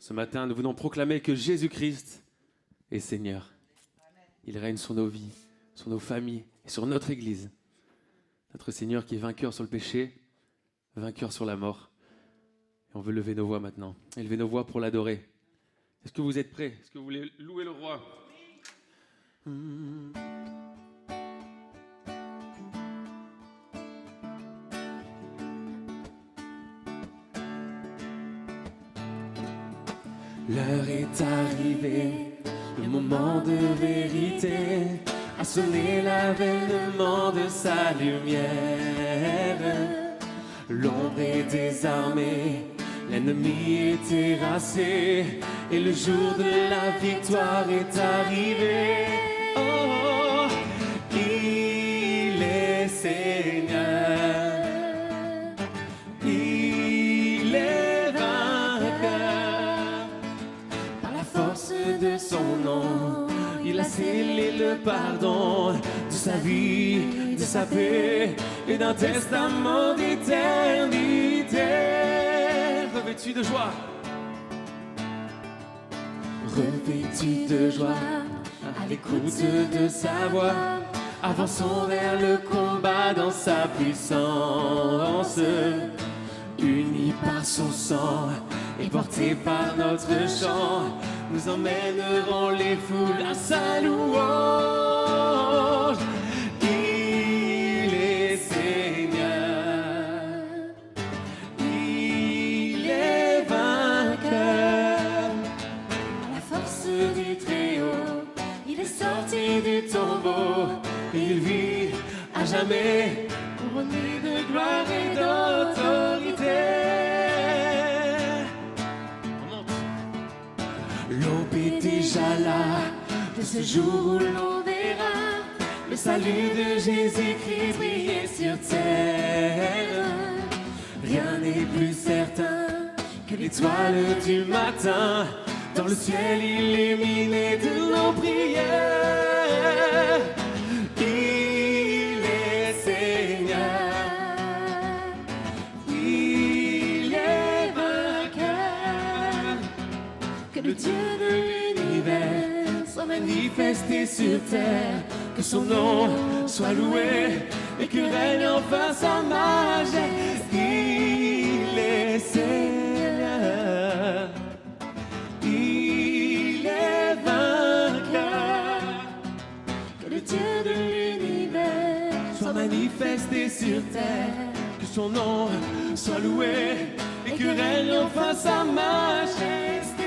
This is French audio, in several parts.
Ce matin, nous venons proclamer que Jésus-Christ est Seigneur. Il règne sur nos vies, sur nos familles et sur notre Église. Notre Seigneur qui est vainqueur sur le péché, vainqueur sur la mort. Et on veut lever nos voix maintenant, élever nos voix pour l'adorer. Est-ce que vous êtes prêts? Est-ce que vous voulez louer le roi? L'heure est arrivée, le moment de vérité a sonné l'avènement de sa lumière. L'ombre est désarmée, l'ennemi est terrassé et le jour de la victoire est arrivé. Oh, il est Seigneur, il est vainqueur. Par la force de son nom, il a scellé le pardon de sa vie, de sa paix et d'un testament d'éternité. Revêtu de joie, revêtu de joie, à l'écoute de sa voix, avançons vers le combat dans sa puissance. Unis par son sang et portés par notre chant, nous emmènerons les foules à sa louange. Il est Seigneur, il est vainqueur. À la force du Très-Haut, il est sorti du tombeau et il vit à jamais, couronné de gloire et d'autorité. L'aube est déjà là, de ce jour où l'on verra le salut de Jésus-Christ briller sur terre. Rien n'est plus certain que l'étoile du matin, dans le ciel illuminé de nos prières. Il est Seigneur, il est vainqueur. Que le Dieu de l'univers soit manifesté sur terre, que son nom soit loué et que règne enfin sa majesté. Il est Seigneur, il est vainqueur. Que le Dieu de l'univers soit manifesté sur terre, que son nom soit loué et que règne enfin sa majesté.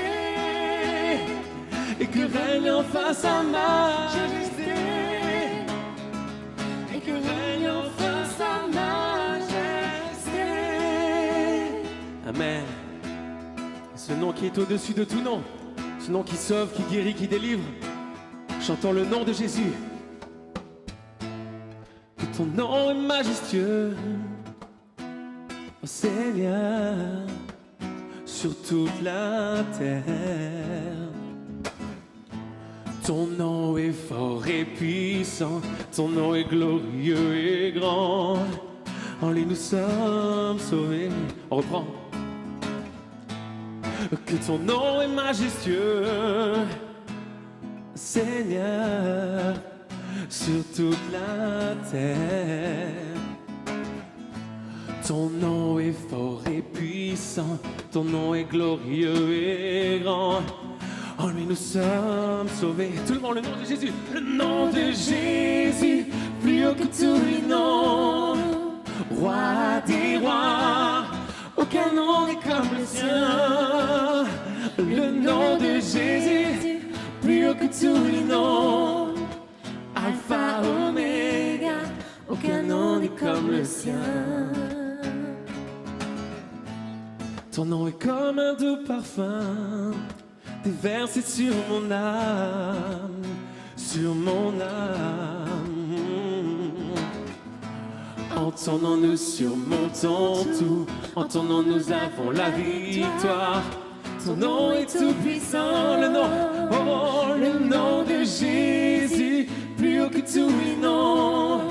Et que règne enfin sa majesté. Et que règne enfin sa majesté. Amen. Ce nom qui est au-dessus de tout nom, ce nom qui sauve, qui guérit, qui délivre. Chantons le nom de Jésus. Que ton nom est majestueux, ô Seigneur, sur toute la terre. Ton nom est fort et puissant, ton nom est glorieux et grand. En lui nous sommes sauvés. On reprend. Que ton nom est majestueux, Seigneur, sur toute la terre. Ton nom est fort et puissant, ton nom est glorieux et grand. En lui nous sommes sauvés. Tout le monde, le nom de Jésus. Le nom de Jésus, plus haut que tous les noms. Roi des rois, aucun nom n'est comme le sien. Le nom de Jésus, plus haut que tous les noms. Alpha, Oméga, aucun nom n'est comme le sien. Ton nom est comme un doux parfum, déversé sur mon âme, sur mon âme. En ton nom nous surmontons tout, en ton nom nous avons la victoire. Ton nom est tout puissant, le nom, oh, le nom de Jésus, plus haut que tous les noms.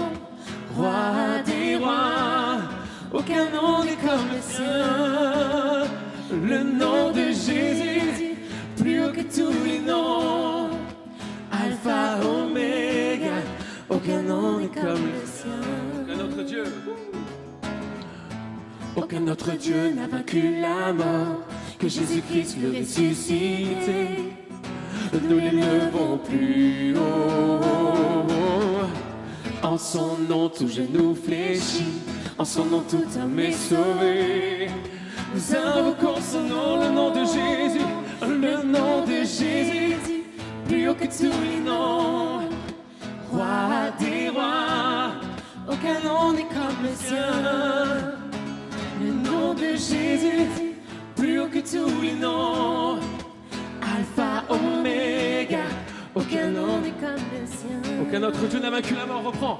Roi des rois, aucun nom n'est comme le sien. Le nom de Jésus, que tous les noms. Alpha, Oméga, aucun nom n'est comme le sien. Aucun autre Dieu. Aucun autre Dieu n'a vaincu la mort que Jésus-Christ le ressuscité. Nous l'élevons plus haut. En son nom tout genou fléchit, en son nom tout homme est sauvé. Nous invoquons son nom, le nom de Jésus, le nom de Jésus, plus haut que tous les noms. Roi des rois, aucun nom n'est comme le sien. Le nom de Jésus, plus haut que tous les noms. Alpha, Oméga, aucun nom n'est comme le sien. Aucun autre Dieu n'a vaincu la mort, reprends.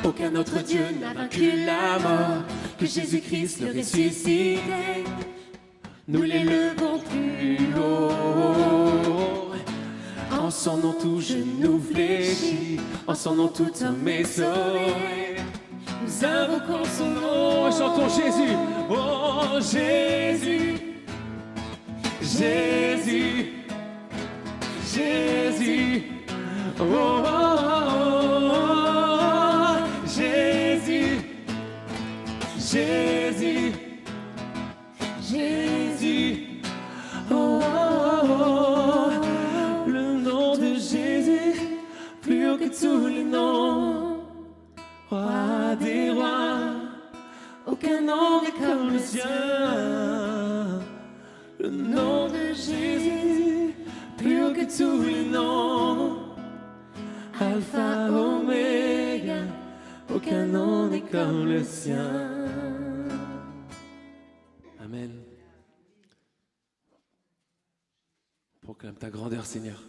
Aucun autre Dieu n'a vaincu la mort que Jésus-Christ le ressuscité. Nous l'élevons plus haut. En son nom tout genou fléchit, en son nom tout homme est sauvé. Nous invoquons son nom et chantons Jésus. Oh Jésus, Jésus, Jésus. Oh, oh, oh, oh. Jésus, Jésus, Jésus. Oh, oh, oh. Le nom de Jésus, plus haut que tous les noms. Roi des rois, aucun nom n'est comme le sien. Le nom de Jésus, plus haut que tous les noms. Alpha, Oméga, aucun nom n'est comme le sien. Amen. Proclame ta grandeur, Seigneur.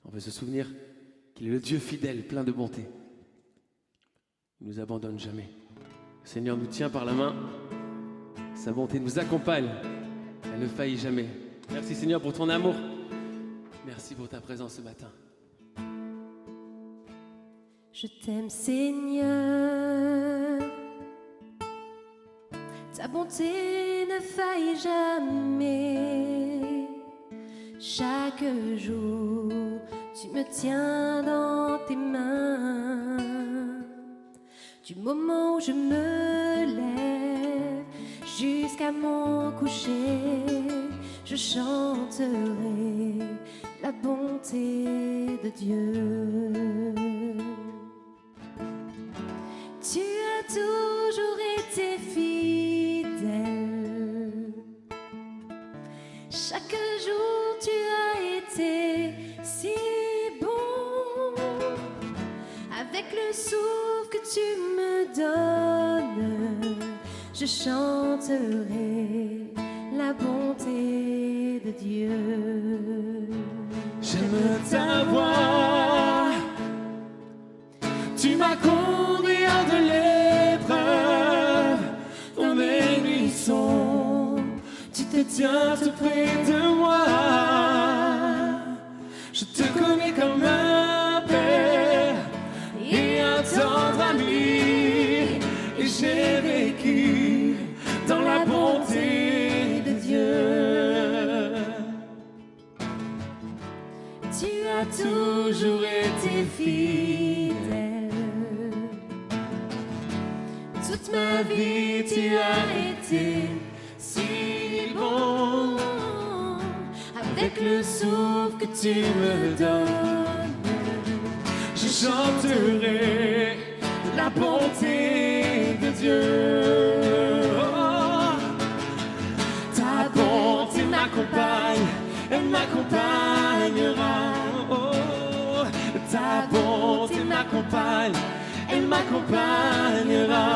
On veut se souvenir qu'il est le Dieu fidèle, plein de bonté. Il ne nous abandonne jamais. Le Seigneur nous tient par la main. Sa bonté nous accompagne. Elle ne faillit jamais. Merci Seigneur pour ton amour. Merci pour ta présence ce matin. Je t'aime Seigneur. Ta bonté ne faillit jamais. Chaque jour, tu me tiens dans tes mains. Du moment où je me lève jusqu'à mon coucher, je chanterai la bonté de Dieu. Tu as toujours été fidèle. Chaque jour tu as été si bon. Avec le souffle que tu me donnes, je chanterai la bonté de Dieu. J'aime ta voix. Tu m'as conduit hors de l'épreuve. Dans mes nuits sombres, tu te tiens tout près de moi. Je te connais comme un père et un tendre ami. Et j'ai vécu dans la bonté de Dieu. Tu as toujours été fidèle. Toute ma vie, tu as été si bon. Avec le souffle que tu me donnes, je chanterai la bonté de Dieu. Oh, ta bonté m'accompagne, elle m'accompagnera. Oh, ta bonté m'accompagne, elle m'accompagnera.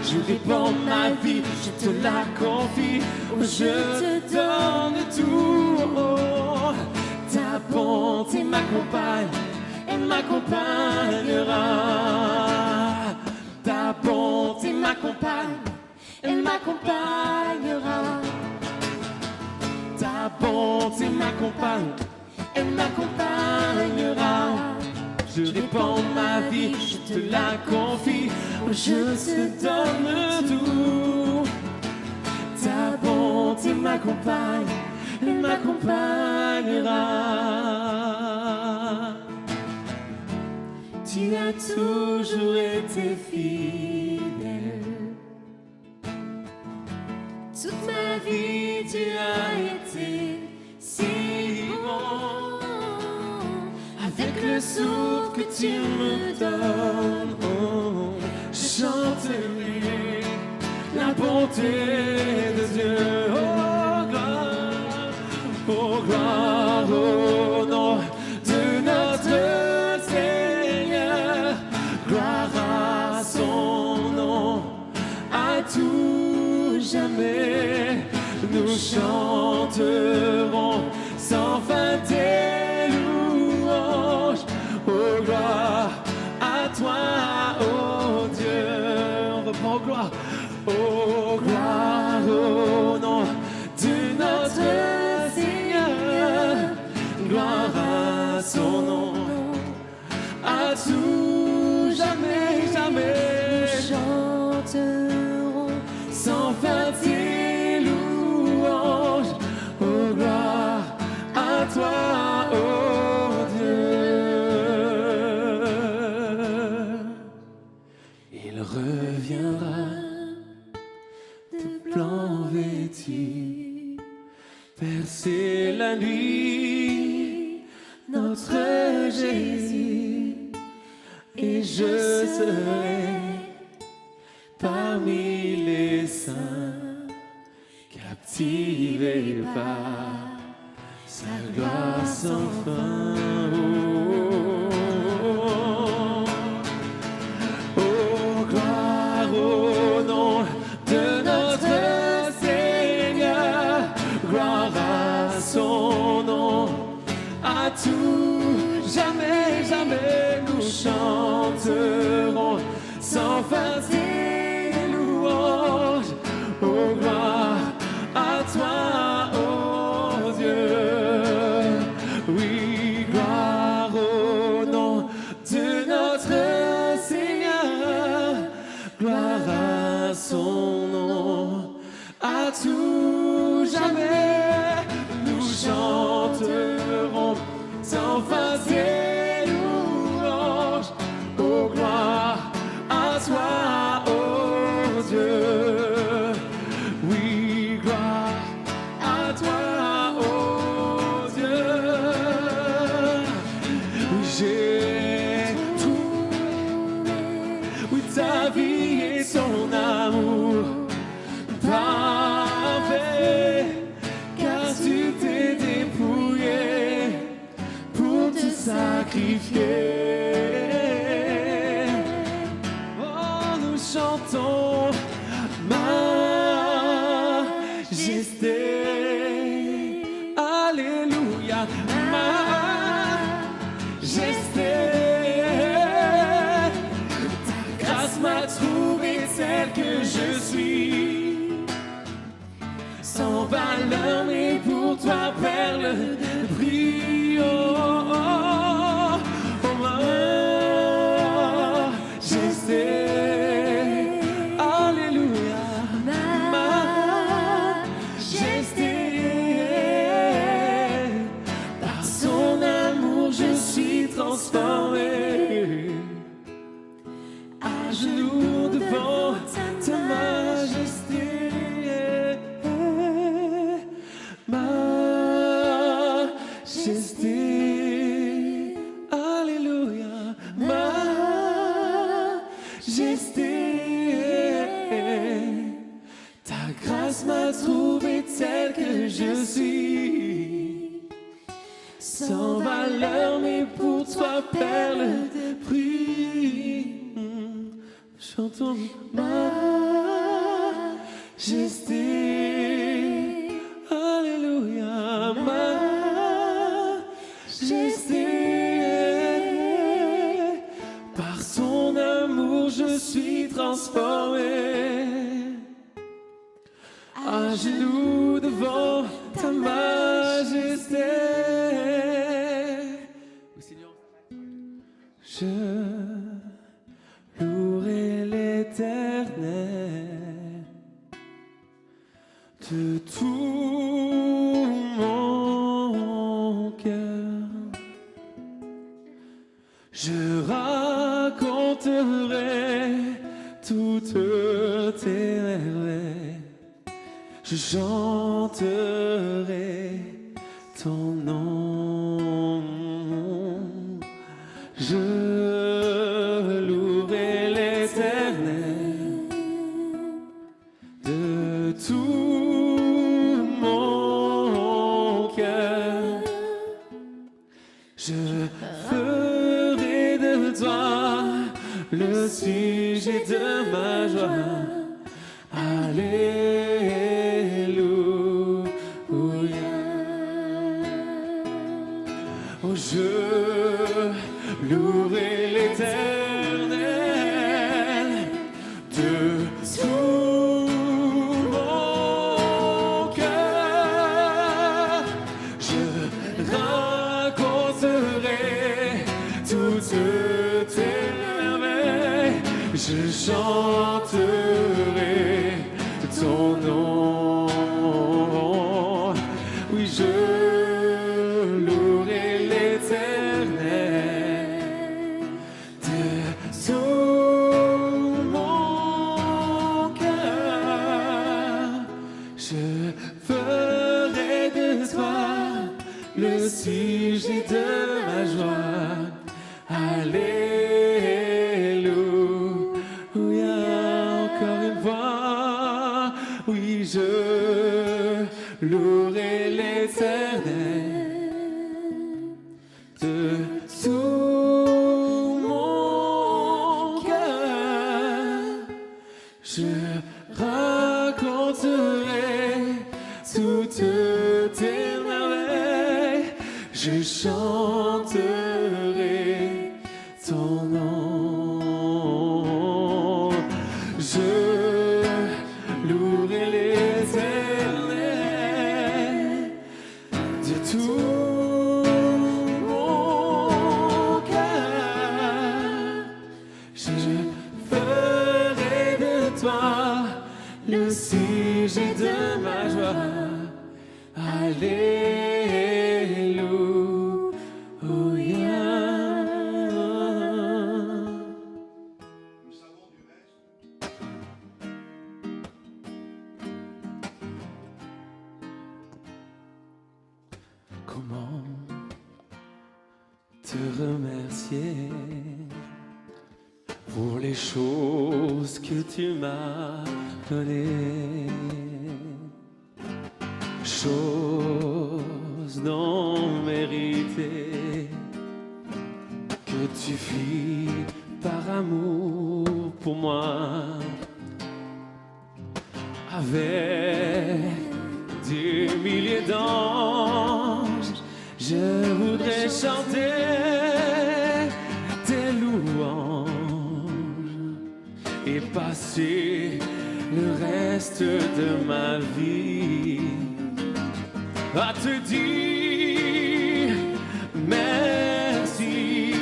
Je répands ma vie, je te la confie. Oh, je te donne tout. Oh, ta bonté m'accompagne, elle m'accompagnera. Ta bonté m'accompagne, elle m'accompagnera. Ta bonté m'accompagne, elle m'accompagnera. Je répands ma vie, je te la confie. Oh, je te donne tout. Ta bonté m'accompagne, elle m'accompagnera. Tu as toujours été fidèle. Toute ma vie, tu as été si bon. Avec le souffle que tu me donnes, oh, je chanterai la bonté de Dieu. Oh gloire au nom de notre Seigneur. Gloire à son nom, à tout jamais. Nous chanterons sans fin tes louanges. Oh gloire à toi, oh Dieu. On reprend gloire. Oh gloire au nom de notre Seigneur. Gloire à son nom, à tout jamais, jamais. Nous chanterons Sans fin tes louanges. Oh gloire à toi, oh Dieu. Il reviendra de blanc vêtu, percer la nuit, notre Jésus, et je serai parmi les saints, captivés par sa gloire sans fin. Oh, gloire au nom de notre Seigneur, gloire à son nom, à tout jamais, jamais nous chanterons sans fin tes louanges. Oh gloire à toi, oh Dieu. Oui, gloire au nom de notre Seigneur, gloire à son nom, à tout jamais nous chanterons sans fin tes louanges. Oh gloire à toi, oh Dieu. Oui, gloire à toi, oh Dieu. Oui, j'ai trouvé, oui, ta vie et son amour parfait, car tu t'es dépouillé pour te sacrifier. Oh, nous chantons majesté. Alléluia, majesté. Ta grâce m'a trouvé tel que je suis, sans valeur, mais pour toi, perle de prix. Oh, oh, oh, majesté. Alléluia, majesté. Par son amour, je suis transformé. À genoux devant ta majesté. Majesté, alléluia, majesté. Ta grâce m'a trouvé tel que je suis, sans valeur, mais pour toi, perle de prix. Chantons majesté. Alléluia, majesté. Par son amour, je suis transformé. À genoux devant ta majesté. Je louerai l'Éternel de tout mon chanterai ton nom. Je louerai l'Éternel de tout mon cœur. Je ferai de toi le sujet de ma joie. Alléluia. Oh, je louerai l'Éternel de tout mon cœur. Je raconterai toutes tes merveilles. Je chanterai ton nom. Oui, je louerai l'Éternel de tout mon cœur. Je ferai de toi le sujet de ma joie. Alléluia. Encore une fois, oui, je louerai l'Éternel de tout mon cœur. Je raconterai toutes tes merveilles. Je chanterai ton nom. Je louerai l'Éternel de tout mon cœur. Je ferai de toi le sujet de ma joie. Alléluia. Comment te remercier pour les choses que tu m'as données, choses non méritées que tu fis par amour pour moi, avec des milliers d'anges. Je voudrais chanter tes louanges et passer le reste de ma vie à te dire merci.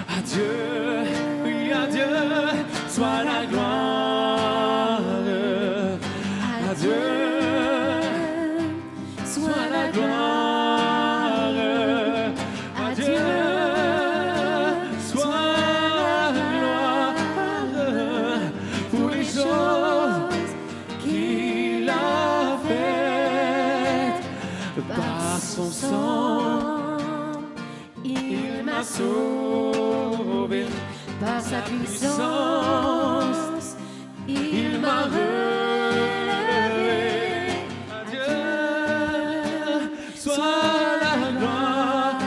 À Dieu, oui, à Dieu soit la gloire. À Dieu soit la gloire. À Dieu soit la gloire pour les choses qu'il a faites. Par son sang, il m'a sauvé. Par sa puissance, il m'a relevé. Adieu, soit la gloire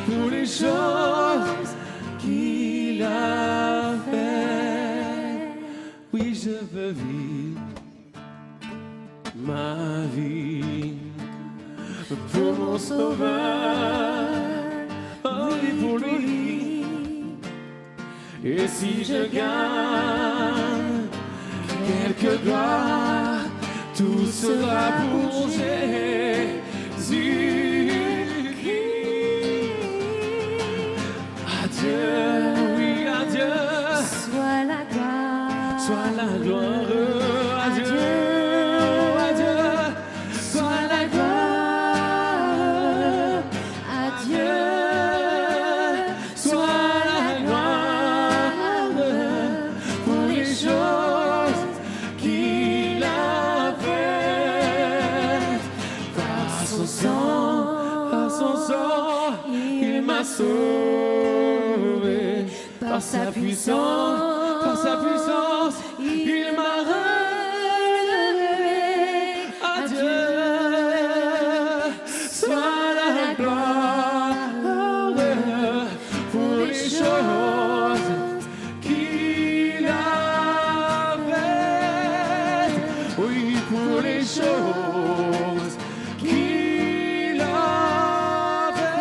pour les choses qu'il a faites. Oui, je veux vivre ma vie pour mon sauveur, oh oui, pour lui. Et si je gagne quelque gloire, tout sera pour Jésus-Christ. Adieu, oui, adieu, soit la gloire. soit la gloire. Adieu, adieu, soit la gloire. Adieu, soit la gloire pour les choses qui sauvé. Par sa puissance, il m'a relevé. À Dieu soit la gloire pour les choses qu'il a faites. Oui, pour les choses qu'il a faites.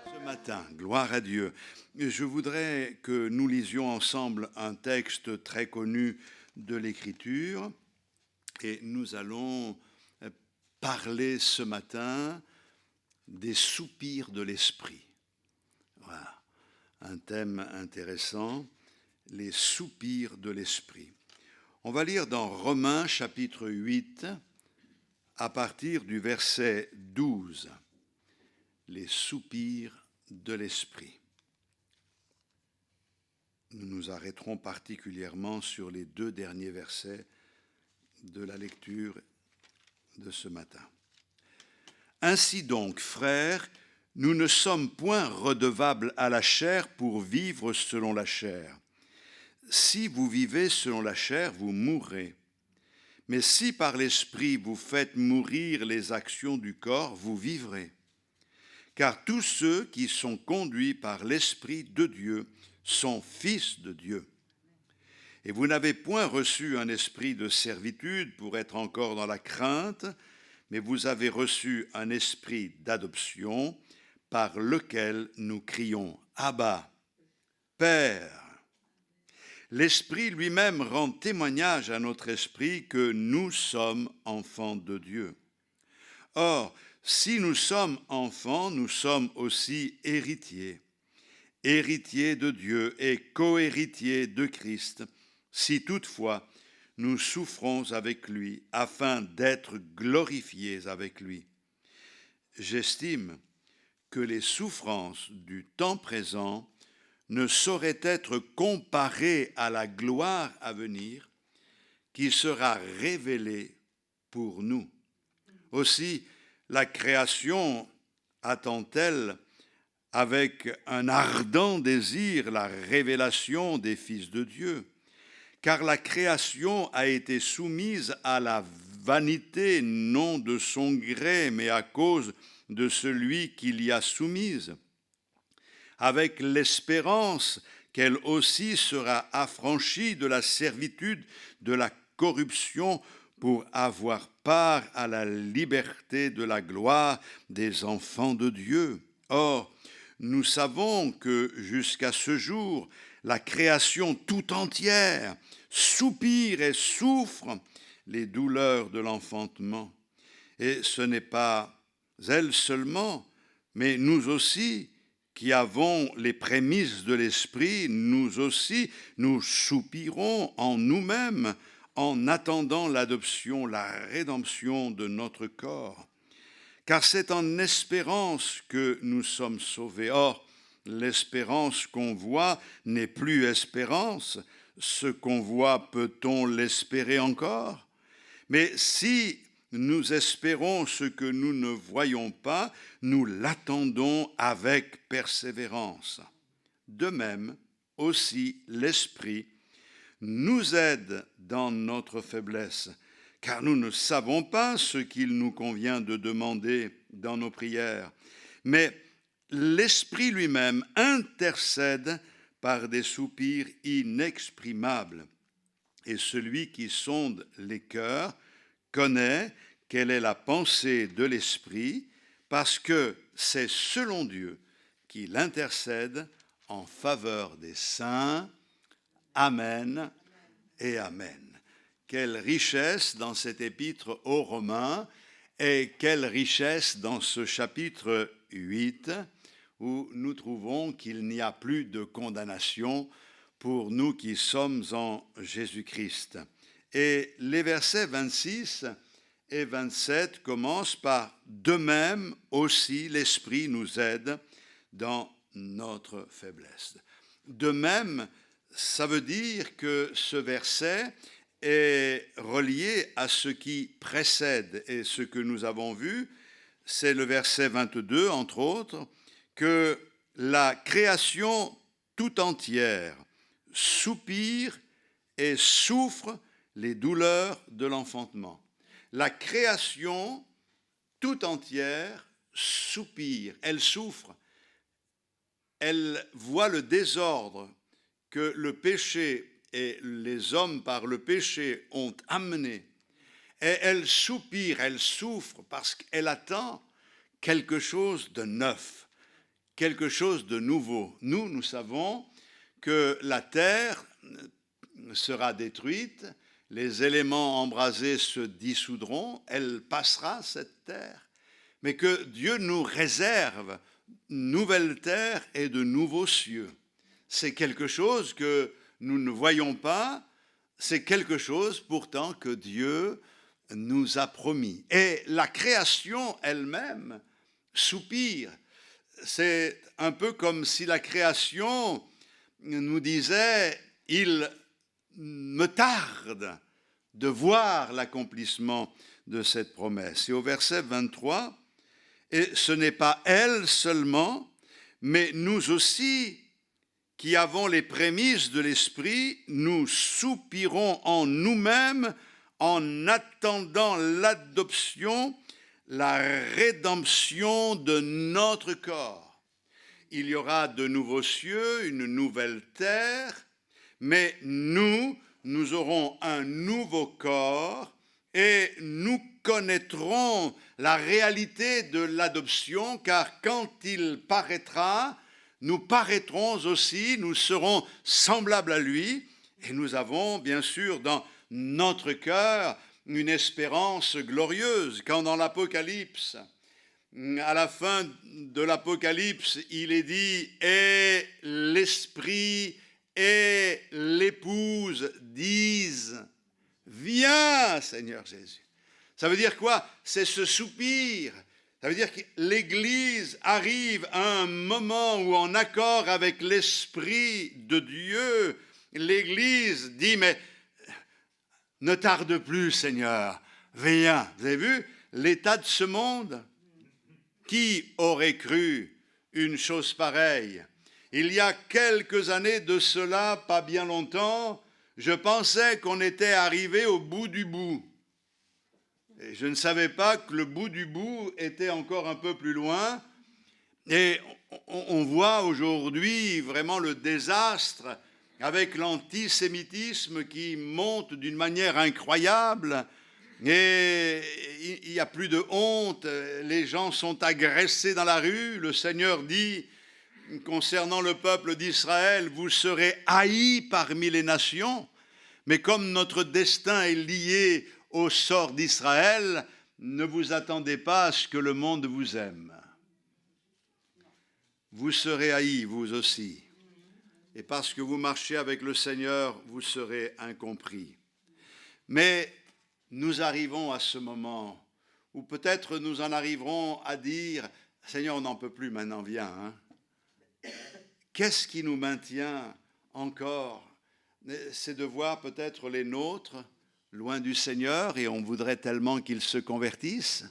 Ce matin, gloire à Dieu. Je voudrais que nous lisions ensemble un texte très connu de l'Écriture et nous allons parler ce matin des soupirs de l'esprit. Voilà, un thème intéressant, les soupirs de l'esprit. On va lire dans Romains chapitre 8 à partir du verset 12. Les soupirs de l'esprit. Nous nous arrêterons particulièrement sur les 2 derniers versets de la lecture de ce matin. Ainsi donc, frères, nous ne sommes point redevables à la chair pour vivre selon la chair. Si vous vivez selon la chair, vous mourrez. Mais si par l'esprit vous faites mourir les actions du corps, vous vivrez. Car tous ceux qui sont conduits par l'Esprit de Dieu sont fils de Dieu. Et vous n'avez point reçu un esprit de servitude pour être encore dans la crainte, mais vous avez reçu un esprit d'adoption par lequel nous crions « Abba, Père ». L'Esprit lui-même rend témoignage à notre esprit que nous sommes enfants de Dieu. Or, si nous sommes enfants, nous sommes aussi héritiers, héritiers de Dieu et co-héritiers de Christ, si toutefois nous souffrons avec lui, afin d'être glorifiés avec lui. J'estime que les souffrances du temps présent ne sauraient être comparées à la gloire à venir qui sera révélée pour nous. Aussi, la création attend-elle avec un ardent désir la révélation des fils de Dieu, car la création a été soumise à la vanité, non de son gré, mais à cause de celui qui l'y a soumise, avec l'espérance qu'elle aussi sera affranchie de la servitude, de la corruption, pour avoir part à la liberté de la gloire des enfants de Dieu. Or, nous savons que jusqu'à ce jour, la création tout entière soupire et souffre les douleurs de l'enfantement. Et ce n'est pas elle seulement, mais nous aussi, qui avons les prémices de l'esprit, nous aussi, nous soupirons en nous-mêmes en attendant l'adoption, la rédemption de notre corps. Car c'est en espérance que nous sommes sauvés. Or, l'espérance qu'on voit n'est plus espérance. Ce qu'on voit, peut-on l'espérer encore? Mais si nous espérons ce que nous ne voyons pas, nous l'attendons avec persévérance. De même, aussi, l'Esprit nous aide dans notre faiblesse, car nous ne savons pas ce qu'il nous convient de demander dans nos prières. Mais l'Esprit lui-même intercède par des soupirs inexprimables. Et celui qui sonde les cœurs connaît quelle est la pensée de l'Esprit, parce que c'est selon Dieu qu'il intercède en faveur des saints. Amen et Amen. Quelle richesse dans cet épître aux Romains et quelle richesse dans ce chapitre 8 où nous trouvons qu'il n'y a plus de condamnation pour nous qui sommes en Jésus-Christ. Et les versets 26 et 27 commencent par « De même aussi l'Esprit nous aide dans notre faiblesse ». De même, ça veut dire que ce verset est relié à ce qui précède. Et ce que nous avons vu, c'est le verset 22, entre autres, que la création tout entière soupire et souffre les douleurs de l'enfantement. La création tout entière soupire, elle souffre, elle voit le désordre que le péché et les hommes par le péché ont amené. Et elle soupire, elle souffre parce qu'elle attend quelque chose de neuf, quelque chose de nouveau. Nous savons que la terre sera détruite, les éléments embrasés se dissoudront, elle passera cette terre, mais que Dieu nous réserve une nouvelle terre et de nouveaux cieux. C'est quelque chose que nous ne voyons pas, c'est quelque chose pourtant que Dieu nous a promis. Et la création elle-même soupire. C'est un peu comme si la création nous disait « il me tarde de voir l'accomplissement de cette promesse ». Et au verset 23, « Et ce n'est pas elle seulement, mais nous aussi qui avons les prémices de l'Esprit, nous soupirons en nous-mêmes en attendant l'adoption, la rédemption de notre corps. » Il y aura de nouveaux cieux, une nouvelle terre, mais nous aurons un nouveau corps et nous connaîtrons la réalité de l'adoption, car quand il paraîtra, nous paraîtrons aussi, nous serons semblables à lui, et nous avons bien sûr dans notre cœur une espérance glorieuse. Quand dans l'Apocalypse, à la fin de l'Apocalypse, il est dit « Et l'Esprit et l'épouse disent « Viens, Seigneur Jésus ». Ça veut dire quoi? C'est ce soupir. Ça veut dire que l'Église arrive à un moment où, en accord avec l'Esprit de Dieu, l'Église dit « Mais ne tarde plus, Seigneur, viens ». Vous avez vu l'état de ce monde? Qui aurait cru une chose pareille? Il y a quelques années de cela, pas bien longtemps, je pensais qu'on était arrivé au bout du bout. Et je ne savais pas que le bout du bout était encore un peu plus loin. Et on voit aujourd'hui vraiment le désastre avec l'antisémitisme qui monte d'une manière incroyable. Et il n'y a plus de honte, les gens sont agressés dans la rue. Le Seigneur dit, concernant le peuple d'Israël, vous serez haïs parmi les nations, mais comme notre destin est lié au sort d'Israël, ne vous attendez pas à ce que le monde vous aime. Vous serez haïs, vous aussi. Et parce que vous marchez avec le Seigneur, vous serez incompris. Mais nous arrivons à ce moment où peut-être nous en arriverons à dire « Seigneur, on n'en peut plus maintenant, viens. Hein. » Qu'est-ce qui nous maintient encore? C'est de voir peut-être les nôtres loin du Seigneur, et on voudrait tellement qu'ils se convertissent,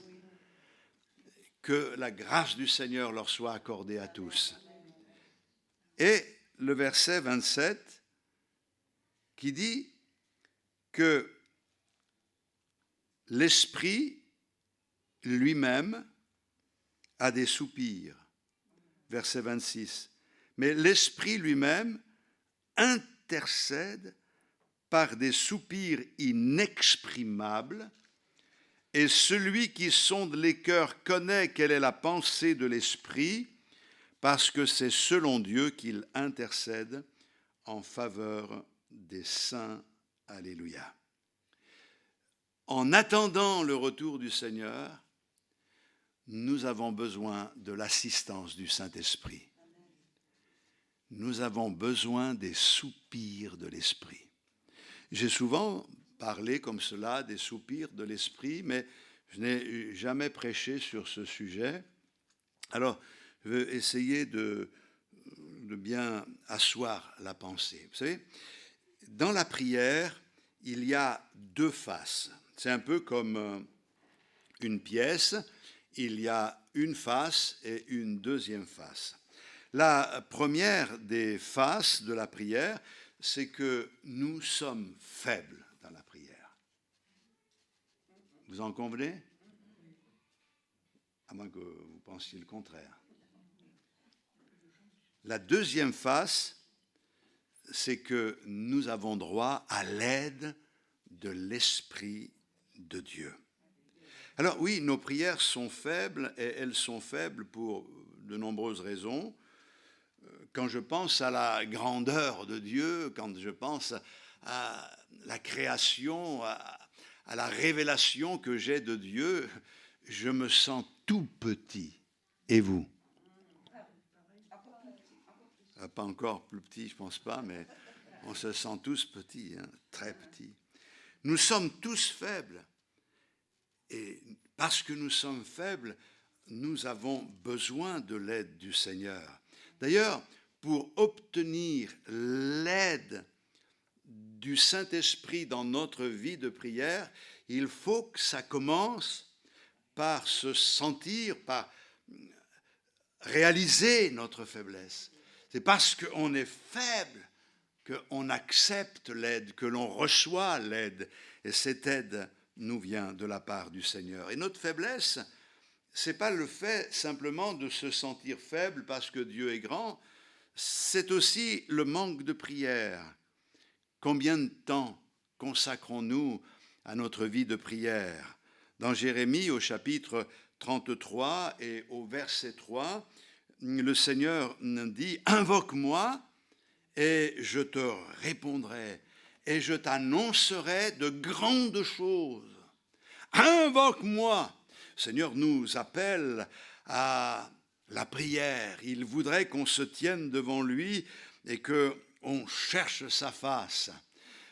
que la grâce du Seigneur leur soit accordée à tous. Et le verset 27 qui dit que l'Esprit lui-même a des soupirs. Verset 26. Mais l'Esprit lui-même intercède par des soupirs inexprimables, et celui qui sonde les cœurs connaît quelle est la pensée de l'Esprit, parce que c'est selon Dieu qu'il intercède en faveur des saints. Alléluia. En attendant le retour du Seigneur, nous avons besoin de l'assistance du Saint-Esprit. Nous avons besoin des soupirs de l'Esprit. J'ai souvent parlé comme cela des soupirs de l'Esprit, mais je n'ai jamais prêché sur ce sujet. Alors, je vais essayer de bien asseoir la pensée. Vous savez, dans la prière, il y a deux faces. C'est un peu comme une pièce, il y a une face et une deuxième face. La première des faces de la prière, c'est que nous sommes faibles dans la prière. Vous en convenez? À moins que vous pensiez le contraire. La deuxième face, c'est que nous avons droit à l'aide de l'Esprit de Dieu. Alors oui, nos prières sont faibles, et elles sont faibles pour de nombreuses raisons. Quand je pense à la grandeur de Dieu, quand je pense à la création, à la révélation que j'ai de Dieu, je me sens tout petit. Et vous? Pas encore plus petit, je ne pense pas, mais on se sent tous petits, hein, très petits. Nous sommes tous faibles. Et parce que nous sommes faibles, nous avons besoin de l'aide du Seigneur. D'ailleurs, pour obtenir l'aide du Saint-Esprit dans notre vie de prière, il faut que ça commence par se sentir, par réaliser notre faiblesse. C'est parce qu'on est faible qu'on accepte l'aide, que l'on reçoit l'aide. Et cette aide nous vient de la part du Seigneur. Et notre faiblesse, ce n'est pas le fait simplement de se sentir faible parce que Dieu est grand, c'est aussi le manque de prière. Combien de temps consacrons-nous à notre vie de prière? Dans Jérémie, au chapitre 33 et au verset 3, le Seigneur dit « Invoque-moi et je te répondrai et je t'annoncerai de grandes choses. Invoque-moi !» Le Seigneur nous appelle à la prière. Il voudrait qu'on se tienne devant lui et qu'on cherche sa face.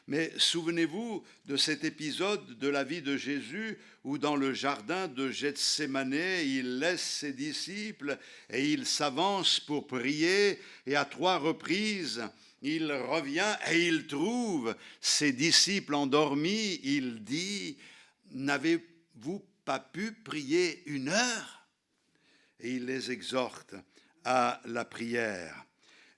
Mais souvenez-vous de cet épisode de la vie de Jésus où dans le jardin de Gethsémane, il laisse ses disciples et il s'avance pour prier et à 3 reprises, il revient et il trouve ses disciples endormis. Il dit « N'avez-vous pas pu prier 1 heure ?» Et il les exhorte à la prière.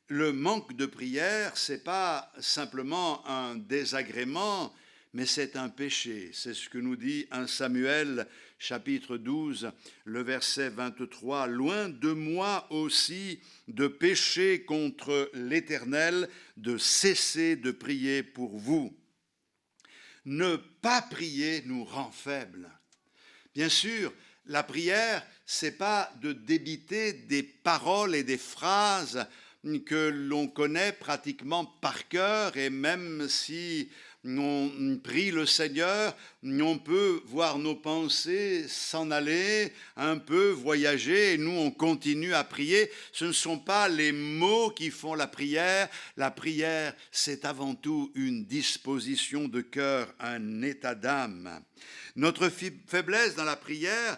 Le manque de prière, ce n'est pas simplement un désagrément, mais c'est un péché. C'est ce que nous dit 1 Samuel, chapitre 12, le verset 23. « Loin de moi aussi de pécher contre l'Éternel, de cesser de prier pour vous. » Ne pas prier nous rend faibles. Bien sûr, la prière, ce n'est pas de débiter des paroles et des phrases que l'on connaît pratiquement par cœur, et même si on prie le Seigneur, on peut voir nos pensées s'en aller, un peu voyager, et nous on continue à prier. Ce ne sont pas les mots qui font la prière, c'est avant tout une disposition de cœur, un état d'âme. Notre faiblesse dans la prière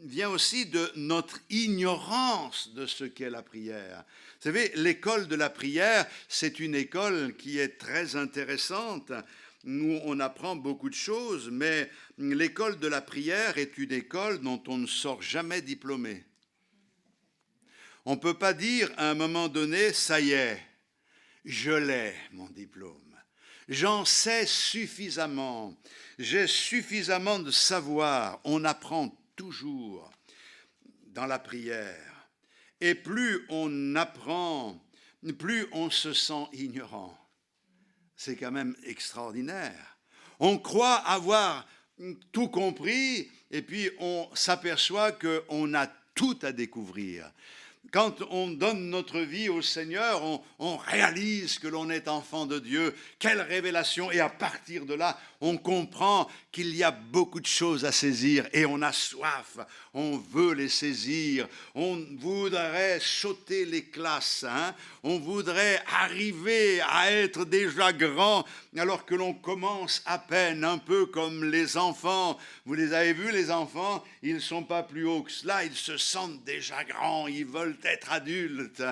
vient aussi de notre ignorance de ce qu'est la prière. Vous savez, l'école de la prière, c'est une école qui est très intéressante. Nous, on apprend beaucoup de choses, mais l'école de la prière est une école dont on ne sort jamais diplômé. On ne peut pas dire à un moment donné, ça y est, je l'ai, mon diplôme. J'en sais suffisamment, j'ai suffisamment de savoir. On apprend toujours dans la prière. Et plus on apprend, plus on se sent ignorant. C'est quand même extraordinaire. On croit avoir tout compris et puis on s'aperçoit qu'on a tout à découvrir. Quand on donne notre vie au Seigneur, on réalise que l'on est enfant de Dieu. Quelle révélation! Et à partir de là, on comprend qu'il y a beaucoup de choses à saisir et on a soif. On veut les saisir. On voudrait sauter les classes. On voudrait arriver à être déjà grand alors que l'on commence à peine, un peu comme les enfants. Vous les avez vus, les enfants? Ils ne sont pas plus hauts que cela. Ils se sentent déjà grands. Ils veulent être adultes.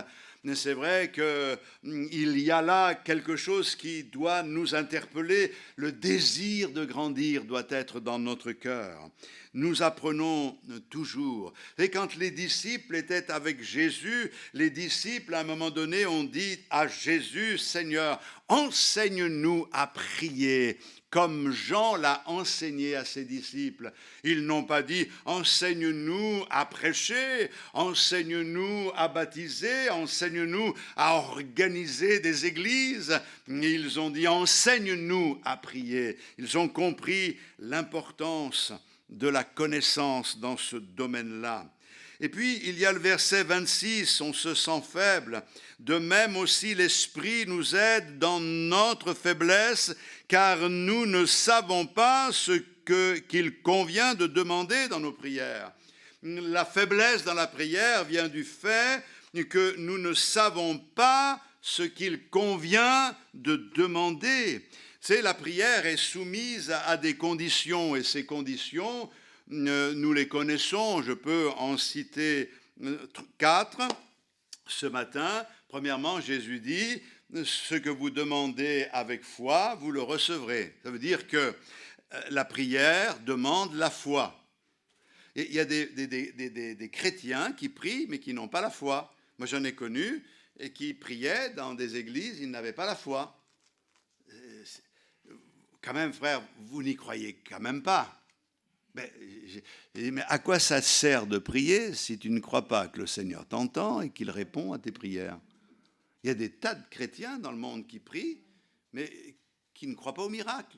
c'est vrai qu'il y a là quelque chose qui doit nous interpeller. Le désir de grandir doit être dans notre cœur. Nous apprenons toujours. Et quand les disciples étaient avec Jésus, les disciples, à un moment donné, ont dit à Jésus, « Seigneur, enseigne-nous à prier » comme Jean l'a enseigné à ses disciples. Ils n'ont pas dit « enseigne-nous à prêcher, enseigne-nous à baptiser, enseigne-nous à organiser des églises ». Ils ont dit « enseigne-nous à prier ». Ils ont compris l'importance de la connaissance dans ce domaine-là. Et puis, il y a le verset 26, on se sent faible. De même aussi, l'Esprit nous aide dans notre faiblesse, car nous ne savons pas ce qu'il convient de demander dans nos prières. La faiblesse dans la prière vient du fait que nous ne savons pas ce qu'il convient de demander. C'est la prière est soumise à des conditions, et ces conditions, nous les connaissons. Je peux en citer 4 ce matin. Premièrement, Jésus dit, ce que vous demandez avec foi, vous le recevrez. Ça veut dire que la prière demande la foi. Et il y a des chrétiens qui prient, mais qui n'ont pas la foi. Moi, j'en ai connu, et qui priaient dans des églises, ils n'avaient pas la foi. Quand même, frère, vous n'y croyez quand même pas. Mais à quoi ça sert de prier si tu ne crois pas que le Seigneur t'entend et qu'il répond à tes prières? Il y a des tas de chrétiens dans le monde qui prient, mais qui ne croient pas au miracle,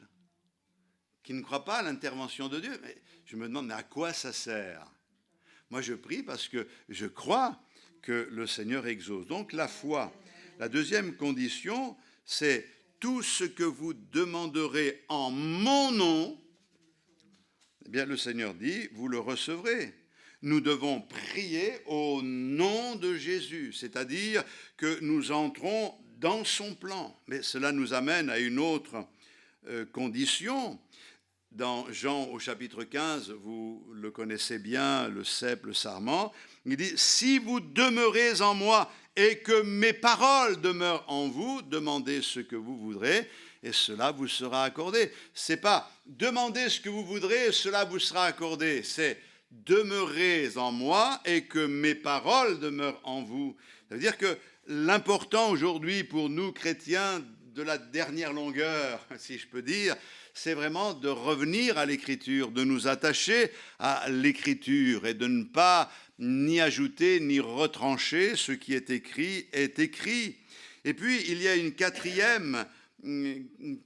qui ne croient pas à l'intervention de Dieu. Mais je me demande, mais à quoi ça sert? Moi, je prie parce que je crois que le Seigneur exauce. Donc, la foi. La deuxième condition, c'est tout ce que vous demanderez en mon nom, eh bien, le Seigneur dit, vous le recevrez. Nous devons prier au nom de Jésus, c'est-à-dire que nous entrons dans son plan. Mais cela nous amène à une autre condition. Dans Jean au chapitre 15, vous le connaissez bien, le cep, le sarment, il dit, si vous demeurez en moi et que mes paroles demeurent en vous, demandez ce que vous voudrez, et cela vous sera accordé. C'est pas demandez ce que vous voudrez et cela vous sera accordé. C'est demeurez en moi et que mes paroles demeurent en vous. Ça veut dire que l'important aujourd'hui pour nous chrétiens de la dernière longueur, si je peux dire, c'est vraiment de revenir à l'Écriture, de nous attacher à l'Écriture et de ne pas ni ajouter ni retrancher ce qui est écrit est écrit. Et puis il y a une quatrième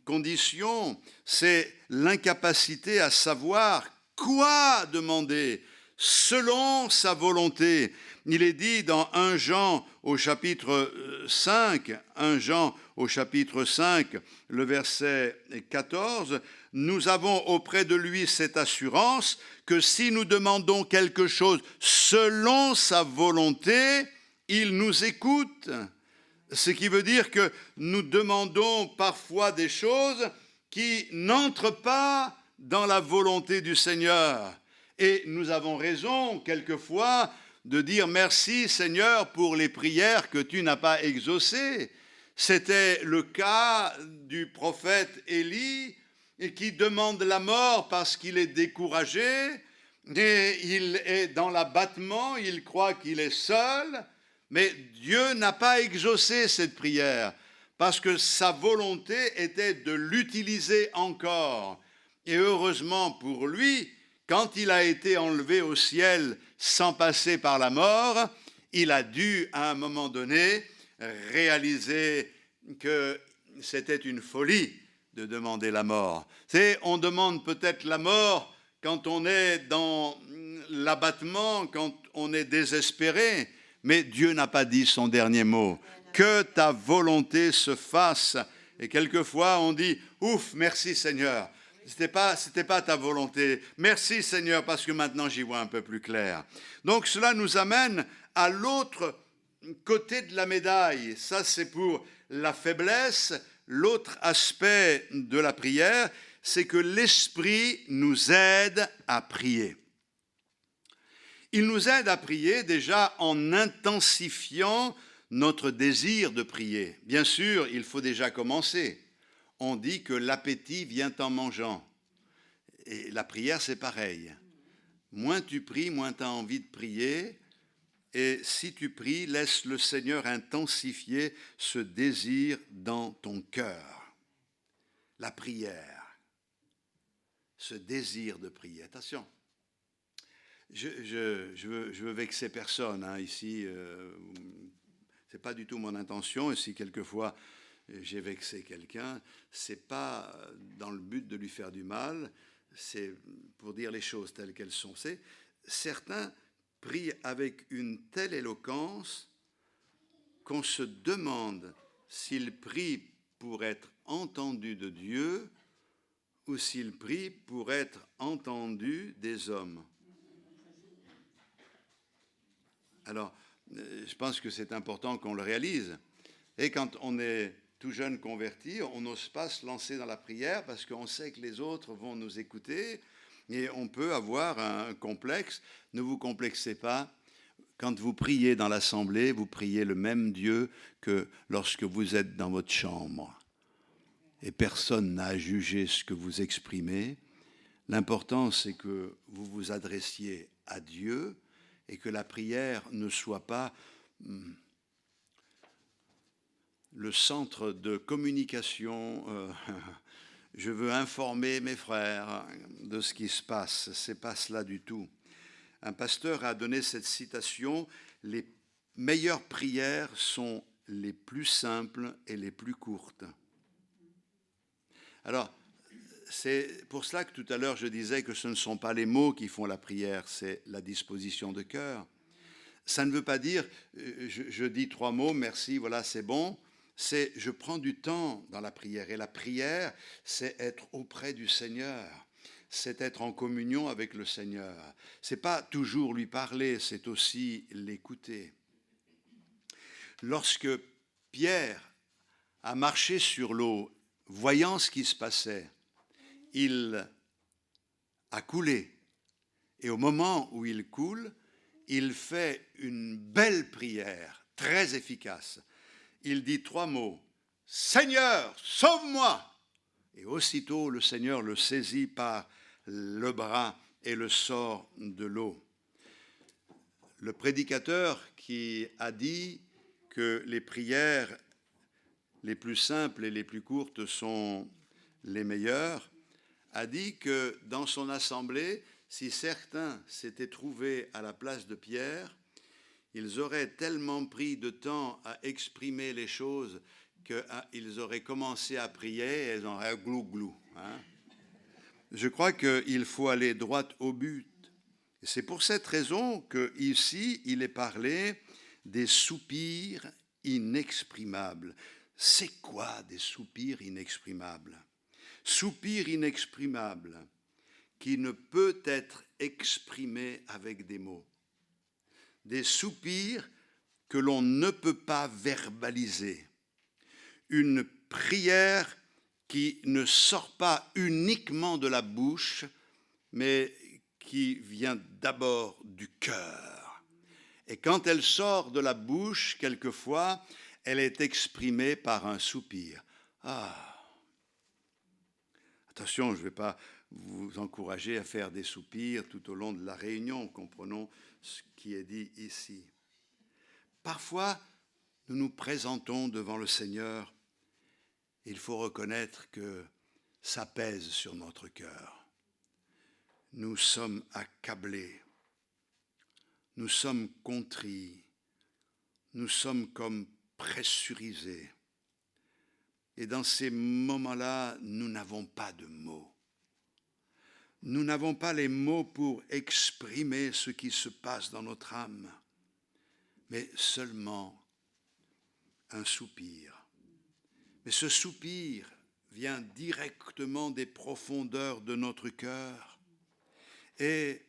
condition, c'est l'incapacité à savoir quoi demander selon sa volonté. Il est dit dans 1 Jean au chapitre 5, 1 Jean au chapitre 5, le verset 14, « Nous avons auprès de lui cette assurance que si nous demandons quelque chose selon sa volonté, il nous écoute. » Ce qui veut dire que nous demandons parfois des choses qui n'entrent pas dans la volonté du Seigneur. Et nous avons raison, quelquefois, de dire merci Seigneur pour les prières que tu n'as pas exaucées. C'était le cas du prophète Élie et qui demande la mort parce qu'il est découragé et il est dans l'abattement, il croit qu'il est seul, mais Dieu n'a pas exaucé cette prière parce que sa volonté était de l'utiliser encore. Et heureusement pour lui, quand il a été enlevé au ciel sans passer par la mort, il a dû, à un moment donné, réaliser que c'était une folie de demander la mort. On demande peut-être la mort quand on est dans l'abattement, quand on est désespéré, mais Dieu n'a pas dit son dernier mot. Que ta volonté se fasse. Et quelquefois, on dit, ouf, merci Seigneur. C'était pas ta volonté. Merci Seigneur, parce que maintenant j'y vois un peu plus clair. Donc cela nous amène à l'autre côté de la médaille. Ça, c'est pour la faiblesse. L'autre aspect de la prière, c'est que l'Esprit nous aide à prier. Il nous aide à prier déjà en intensifiant notre désir de prier. Bien sûr, il faut déjà commencer. On dit que l'appétit vient en mangeant. Et la prière, c'est pareil. Moins tu pries, moins tu as envie de prier. Et si tu pries, laisse le Seigneur intensifier ce désir dans ton cœur. La prière, ce désir de prier. Attention, je veux vexer personne hein, ici. Ce n'est pas du tout mon intention. Et si quelquefois j'ai vexé quelqu'un, ce n'est pas dans le but de lui faire du mal, c'est pour dire les choses telles qu'elles sont. Certains prient avec une telle éloquence qu'on se demande s'ils prient pour être entendus de Dieu ou s'ils prient pour être entendus des hommes. Alors, je pense que c'est important qu'on le réalise. Et quand on est tout jeune converti, on n'ose pas se lancer dans la prière parce qu'on sait que les autres vont nous écouter et on peut avoir un complexe. Ne vous complexez pas. Quand vous priez dans l'assemblée, vous priez le même Dieu que lorsque vous êtes dans votre chambre. Et personne n'a à juger ce que vous exprimez. L'important, c'est que vous vous adressiez à Dieu et que la prière ne soit pas le centre de communication. Je veux informer mes frères de ce qui se passe. Ce n'est pas cela du tout. Un pasteur a donné cette citation, « Les meilleures prières sont les plus simples et les plus courtes ». Alors, c'est pour cela que tout à l'heure je disais que ce ne sont pas les mots qui font la prière, c'est la disposition de cœur. Ça ne veut pas dire, je dis 3 mots, merci, voilà, c'est bon. C'est, je prends du temps dans la prière. Et la prière, c'est être auprès du Seigneur. C'est être en communion avec le Seigneur. Ce n'est pas toujours lui parler, c'est aussi l'écouter. Lorsque Pierre a marché sur l'eau, voyant ce qui se passait, il a coulé. Et au moment où il coule, il fait une belle prière, très efficace. Il dit 3 mots, « Seigneur, sauve-moi !» Et aussitôt, le Seigneur le saisit par le bras et le sort de l'eau. Le prédicateur qui a dit que les prières les plus simples et les plus courtes sont les meilleures, a dit que dans son assemblée, si certains s'étaient trouvés à la place de Pierre, ils auraient tellement pris de temps à exprimer les choses qu'ils auraient commencé à prier et ils auraient glou-glou. Hein. Je crois qu'il faut aller droit au but. Et c'est pour cette raison qu'ici, il est parlé des soupirs inexprimables. C'est quoi des soupirs inexprimables ? Soupir inexprimable qui ne peut être exprimé avec des mots. Des soupirs que l'on ne peut pas verbaliser. Une prière qui ne sort pas uniquement de la bouche, mais qui vient d'abord du cœur. Et quand elle sort de la bouche, quelquefois, elle est exprimée par un soupir. Ah! Attention, je ne vais pas vous encourager à faire des soupirs tout au long de la réunion, comprenons ce qui est dit ici. Parfois, nous nous présentons devant le Seigneur. Il faut reconnaître que ça pèse sur notre cœur. Nous sommes accablés, nous sommes contrits, nous sommes comme pressurisés. Et dans ces moments-là, nous n'avons pas de mots. Nous n'avons pas les mots pour exprimer ce qui se passe dans notre âme, mais seulement un soupir. Mais ce soupir vient directement des profondeurs de notre cœur. Et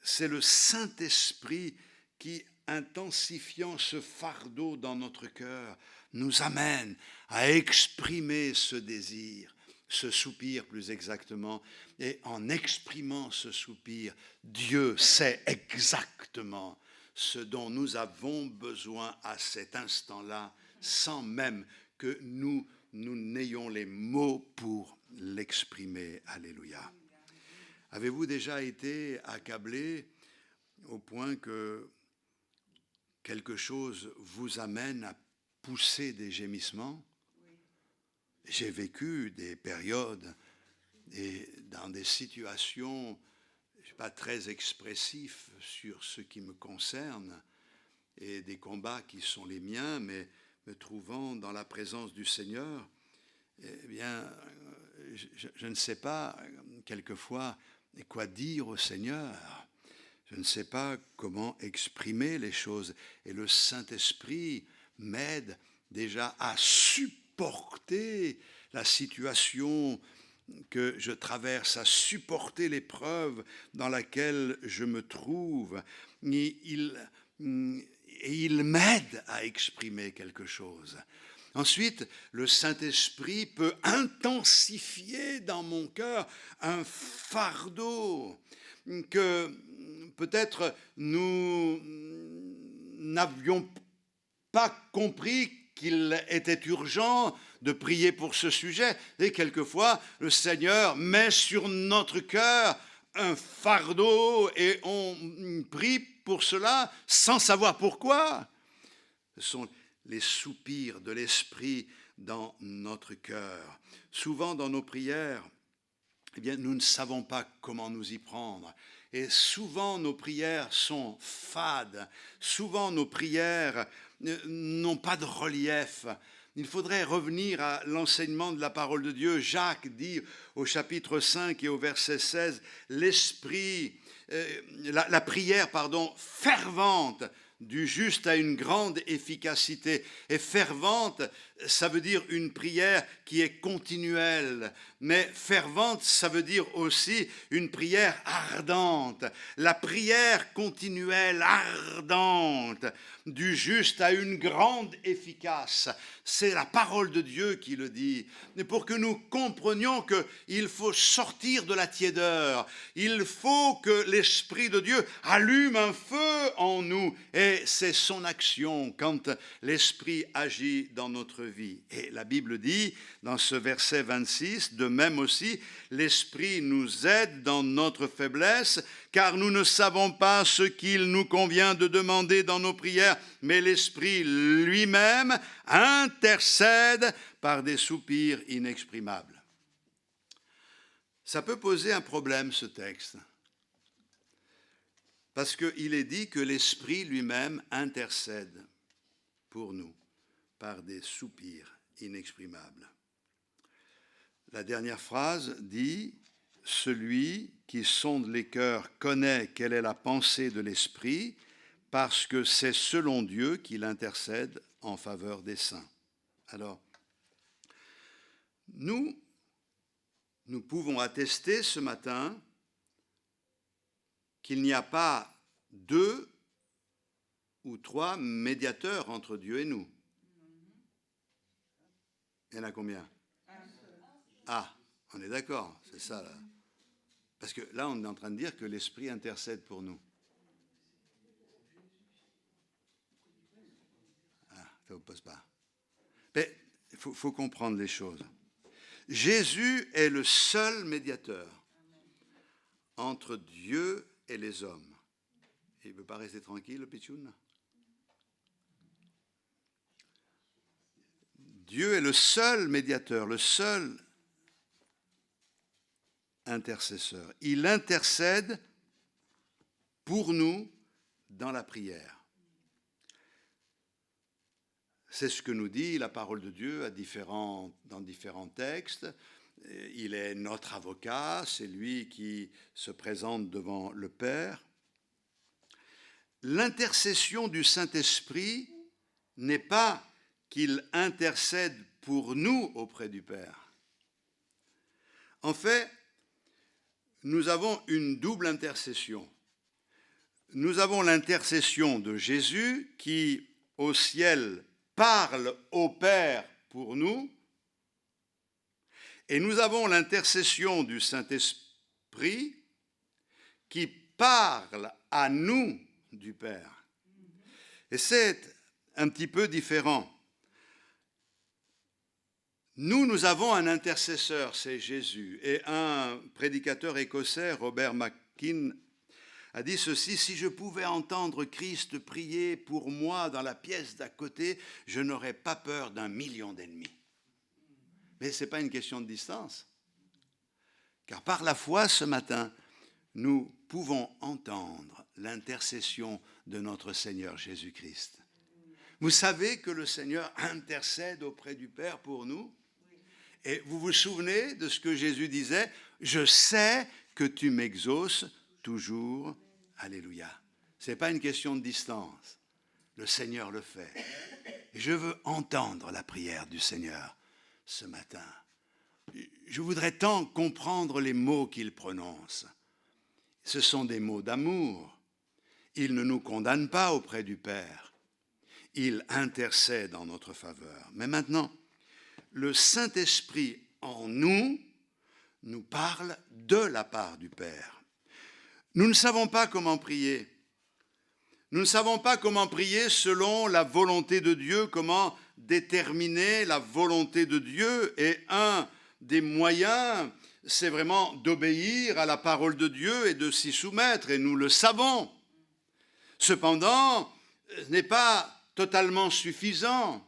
c'est le Saint-Esprit qui, intensifiant ce fardeau dans notre cœur, nous amène à exprimer ce désir, ce soupir plus exactement. Et en exprimant ce soupir, Dieu sait exactement ce dont nous avons besoin à cet instant-là, sans même que nous n'ayons les mots pour l'exprimer. Alléluia. Avez-vous déjà été accablé au point que quelque chose vous amène à pousser des gémissements? J'ai vécu des périodes et dans des situations, je ne suis pas très expressif sur ce qui me concerne et des combats qui sont les miens, mais me trouvant dans la présence du Seigneur, eh bien, je ne sais pas quelquefois quoi dire au Seigneur. Je ne sais pas comment exprimer les choses. Et le Saint-Esprit m'aide déjà à supporter la situation que je traverse, à supporter l'épreuve dans laquelle je me trouve. Et il m'aide à exprimer quelque chose. Ensuite, le Saint-Esprit peut intensifier dans mon cœur un fardeau que peut-être nous n'avions pas compris qu'il était urgent de prier pour ce sujet. Et quelquefois, le Seigneur met sur notre cœur un fardeau et on prie pour cela sans savoir pourquoi. Ce sont les soupirs de l'Esprit dans notre cœur. Souvent dans nos prières, eh bien, nous ne savons pas comment nous y prendre. Et souvent nos prières sont fades. Souvent nos prières n'ont pas de relief. Il faudrait revenir à l'enseignement de la parole de Dieu. Jacques dit au chapitre 5 et au verset 16, la prière fervente du juste a une grande efficacité. Et fervente, ça veut dire une prière qui est continuelle. Mais fervente, ça veut dire aussi une prière ardente. La prière continuelle, ardente, du juste a une grande efficace. C'est la parole de Dieu qui le dit. Et pour que nous comprenions qu'il faut sortir de la tiédeur, il faut que l'Esprit de Dieu allume un feu en nous. Et c'est son action quand l'Esprit agit dans notre vie. Et la Bible dit, dans ce verset 26, de même aussi, l'Esprit nous aide dans notre faiblesse, car nous ne savons pas ce qu'il nous convient de demander dans nos prières, mais l'Esprit lui-même intercède par des soupirs inexprimables. Ça peut poser un problème, ce texte, parce qu'il est dit que l'Esprit lui-même intercède pour nous par des soupirs inexprimables. La dernière phrase dit « Celui qui sonde les cœurs connaît quelle est la pensée de l'Esprit, parce que c'est selon Dieu qu'il intercède en faveur des saints. » Alors, nous pouvons attester ce matin qu'il n'y a pas 2 ou 3 médiateurs entre Dieu et nous. Il y en a combien? Ah, on est d'accord, c'est ça là. Parce que là, on est en train de dire que l'Esprit intercède pour nous. Ah, ça ne vous pose pas. Mais il faut comprendre les choses. Jésus est le seul médiateur entre Dieu et les hommes. Il ne veut pas rester tranquille, le pitchoun? Dieu est le seul médiateur, le seul intercesseur. Il intercède pour nous dans la prière. C'est ce que nous dit la parole de Dieu dans différents textes. Il est notre avocat, c'est lui qui se présente devant le Père. L'intercession du Saint-Esprit n'est pas qu'il intercède pour nous auprès du Père. En fait, nous avons une double intercession. Nous avons l'intercession de Jésus qui, au ciel, parle au Père pour nous, et nous avons l'intercession du Saint-Esprit qui parle à nous du Père. Et c'est un petit peu différent. Nous avons un intercesseur, c'est Jésus. Et un prédicateur écossais, Robert McKean, a dit ceci: si je pouvais entendre Christ prier pour moi dans la pièce d'à côté, je n'aurais pas peur d'1 million d'ennemis. Mais ce n'est pas une question de distance. Car par la foi, ce matin, nous pouvons entendre l'intercession de notre Seigneur Jésus-Christ. Vous savez que le Seigneur intercède auprès du Père pour nous? Et vous vous souvenez de ce que Jésus disait? Je sais que tu m'exauces toujours. Alléluia. Ce n'est pas une question de distance. Le Seigneur le fait. Et je veux entendre la prière du Seigneur ce matin. Je voudrais tant comprendre les mots qu'il prononce. Ce sont des mots d'amour. Il ne nous condamne pas auprès du Père. Il intercède en notre faveur. Mais maintenant, le Saint-Esprit en nous nous parle de la part du Père. Nous ne savons pas comment prier. Nous ne savons pas comment prier selon la volonté de Dieu, comment déterminer la volonté de Dieu. Et un des moyens, c'est vraiment d'obéir à la parole de Dieu et de s'y soumettre, et nous le savons. Cependant, ce n'est pas totalement suffisant,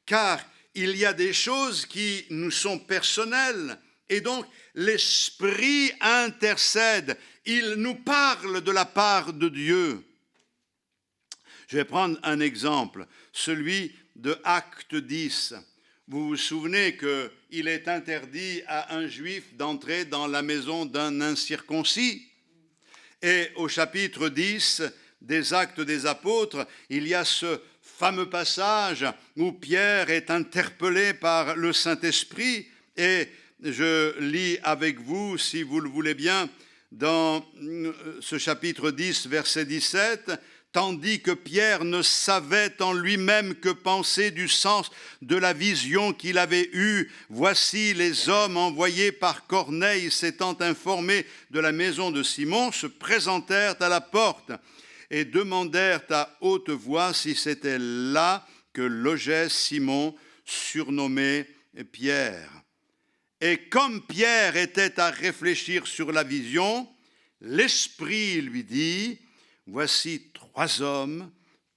car il y a des choses qui nous sont personnelles, et donc l'Esprit intercède, il nous parle de la part de Dieu. Je vais prendre un exemple, celui de Acte 10. Vous vous souvenez qu'il est interdit à un juif d'entrer dans la maison d'un incirconcis. Et au chapitre 10 des Actes des Apôtres, il y a ce fameux passage où Pierre est interpellé par le Saint-Esprit. Et je lis avec vous, si vous le voulez bien, dans ce chapitre 10, verset 17, « Tandis que Pierre ne savait en lui-même que penser du sens de la vision qu'il avait eue, voici les hommes envoyés par Corneille s'étant informés de la maison de Simon, se présentèrent à la porte et demandèrent à haute voix si c'était là que logeait Simon, surnommé Pierre. Et comme Pierre était à réfléchir sur la vision, l'Esprit lui dit, voici 3 hommes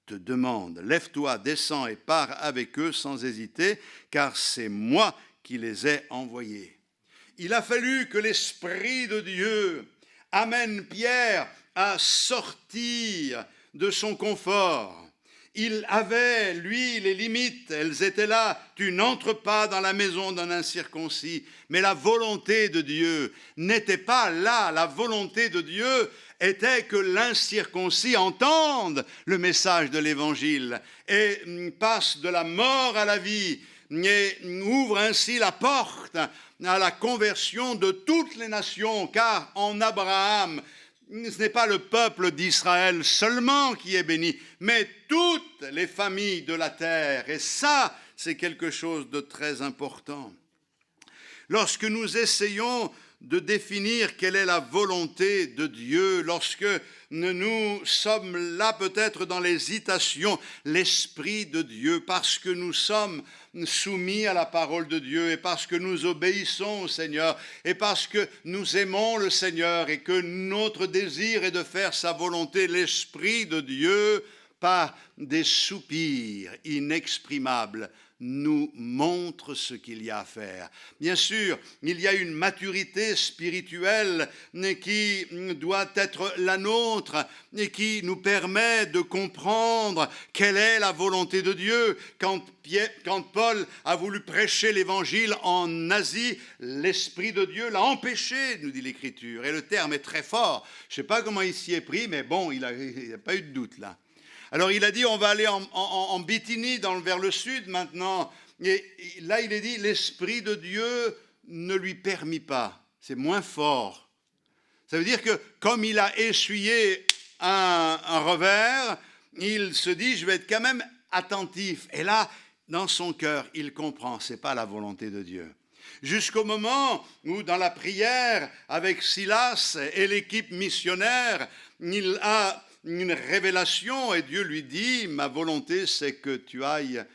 te demandent, lève-toi, descends et pars avec eux sans hésiter, car c'est moi qui les ai envoyés. Il a fallu que l'Esprit de Dieu amène Pierre à sortir de son confort. Il avait, lui, les limites, elles étaient là. Tu n'entres pas dans la maison d'un incirconcis. Mais la volonté de Dieu n'était pas là. La volonté de Dieu était que l'incirconcis entende le message de l'Évangile et passe de la mort à la vie et ouvre ainsi la porte à la conversion de toutes les nations, car en Abraham, ce n'est pas le peuple d'Israël seulement qui est béni, mais toutes les familles de la terre. Et ça, c'est quelque chose de très important. Lorsque nous essayons de définir quelle est la volonté de Dieu, lorsque nous sommes là peut-être dans l'hésitation, l'Esprit de Dieu, parce que nous sommes soumis à la parole de Dieu et parce que nous obéissons au Seigneur et parce que nous aimons le Seigneur et que notre désir est de faire sa volonté, l'Esprit de Dieu, par des soupirs inexprimables, nous montre ce qu'il y a à faire. Bien sûr, il y a une maturité spirituelle qui doit être la nôtre et qui nous permet de comprendre quelle est la volonté de Dieu. Quand Paul a voulu prêcher l'évangile en Asie, l'Esprit de Dieu l'a empêché, nous dit l'Écriture. Et le terme est très fort. Je ne sais pas comment il s'y est pris, mais bon, il n'y a pas eu de doute là. Alors il a dit, on va aller en Bithynie, vers le sud maintenant. Et là, il est dit, l'Esprit de Dieu ne lui permit pas. C'est moins fort. Ça veut dire que comme il a essuyé un revers, il se dit, je vais être quand même attentif. Et là, dans son cœur, il comprend, ce n'est pas la volonté de Dieu. Jusqu'au moment où, dans la prière avec Silas et l'équipe missionnaire, il a une révélation et Dieu lui dit, ma volonté c'est que tu ailles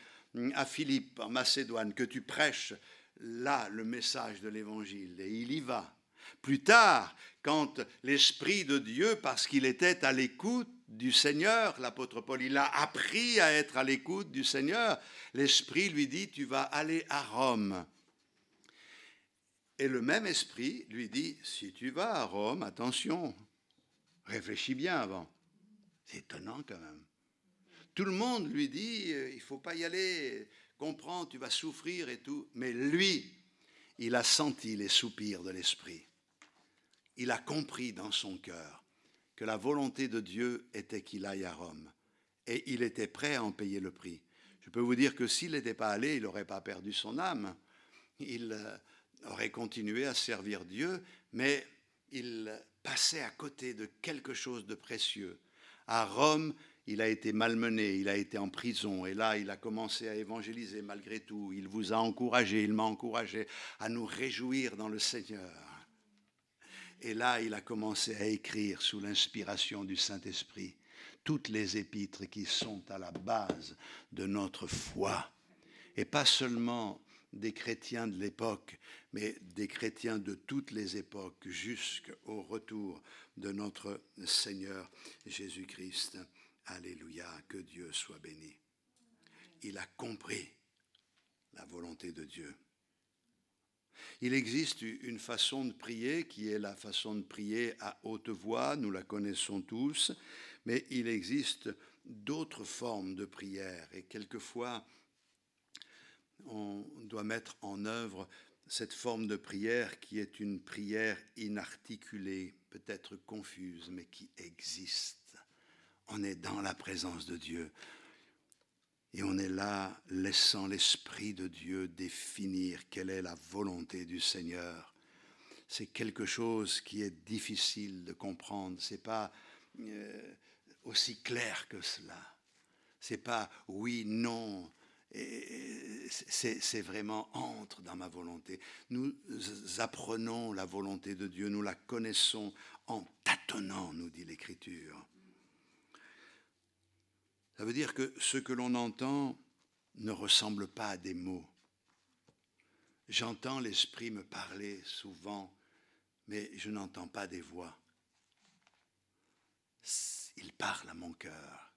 à Philippe, en Macédoine, que tu prêches là le message de l'Évangile. Et il y va. Plus tard, quand l'Esprit de Dieu, parce qu'il était à l'écoute du Seigneur, l'apôtre Paul, il a appris à être à l'écoute du Seigneur, l'Esprit lui dit, tu vas aller à Rome. Et le même Esprit lui dit, si tu vas à Rome, attention, réfléchis bien avant. C'est étonnant quand même. Tout le monde lui dit, il ne faut pas y aller, comprends, tu vas souffrir et tout. Mais lui, il a senti les soupirs de l'Esprit. Il a compris dans son cœur que la volonté de Dieu était qu'il aille à Rome. Et il était prêt à en payer le prix. Je peux vous dire que s'il n'était pas allé, il n'aurait pas perdu son âme. Il aurait continué à servir Dieu, mais il passait à côté de quelque chose de précieux. À Rome, il a été malmené, il a été en prison, et là, il a commencé à évangéliser malgré tout. Il vous a encouragé, il m'a encouragé à nous réjouir dans le Seigneur. Et là, il a commencé à écrire sous l'inspiration du Saint-Esprit toutes les épîtres qui sont à la base de notre foi. Et pas seulement des chrétiens de l'époque, mais des chrétiens de toutes les époques, jusqu'au retour de notre Seigneur Jésus-Christ. Alléluia, que Dieu soit béni. Il a compris la volonté de Dieu. Il existe une façon de prier qui est la façon de prier à haute voix, nous la connaissons tous, mais il existe d'autres formes de prière et quelquefois on doit mettre en œuvre cette forme de prière qui est une prière inarticulée, peut-être confuse, mais qui existe. On est dans la présence de Dieu et on est là laissant l'Esprit de Dieu définir quelle est la volonté du Seigneur. C'est quelque chose qui est difficile de comprendre, c'est pas aussi clair que cela. C'est pas oui, non, c'est vraiment entre dans ma volonté. Nous apprenons la volonté de Dieu, nous la connaissons en tâtonnant, nous dit l'Écriture. Ça veut dire que ce que l'on entend ne ressemble pas à des mots. J'entends l'Esprit me parler souvent, mais je n'entends pas des voix. Il parle à mon cœur.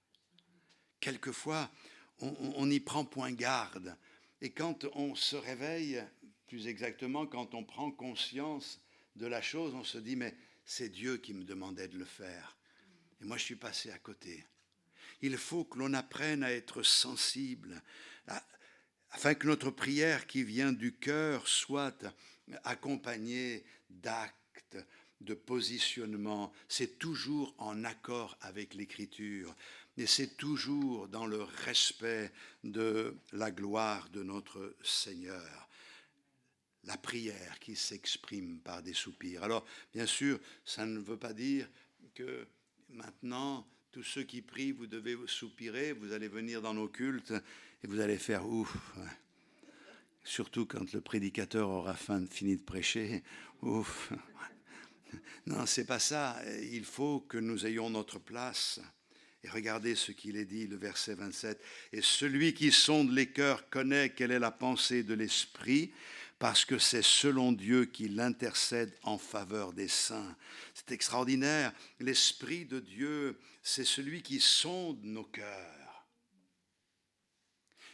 Quelquefois, on y prend point garde. Et quand on se réveille, plus exactement, quand on prend conscience de la chose, on se dit, mais c'est Dieu qui me demandait de le faire. Et moi, je suis passé à côté. Il faut que l'on apprenne à être sensible, afin que notre prière qui vient du cœur soit accompagnée d'actes, de positionnement. C'est toujours en accord avec l'Écriture, et c'est toujours dans le respect de la gloire de notre Seigneur. La prière qui s'exprime par des soupirs. Alors, bien sûr, ça ne veut pas dire que maintenant, tous ceux qui prient, vous devez soupirer, vous allez venir dans nos cultes et vous allez faire ouf. Surtout quand le prédicateur aura fini de prêcher. Ouf. Non, c'est pas ça. Il faut que nous ayons notre place. Et regardez ce qu'il est dit, le verset 27. Et celui qui sonde les cœurs connaît quelle est la pensée de l'Esprit, parce que c'est selon Dieu qu'il intercède en faveur des saints. C'est extraordinaire. L'Esprit de Dieu, c'est celui qui sonde nos cœurs.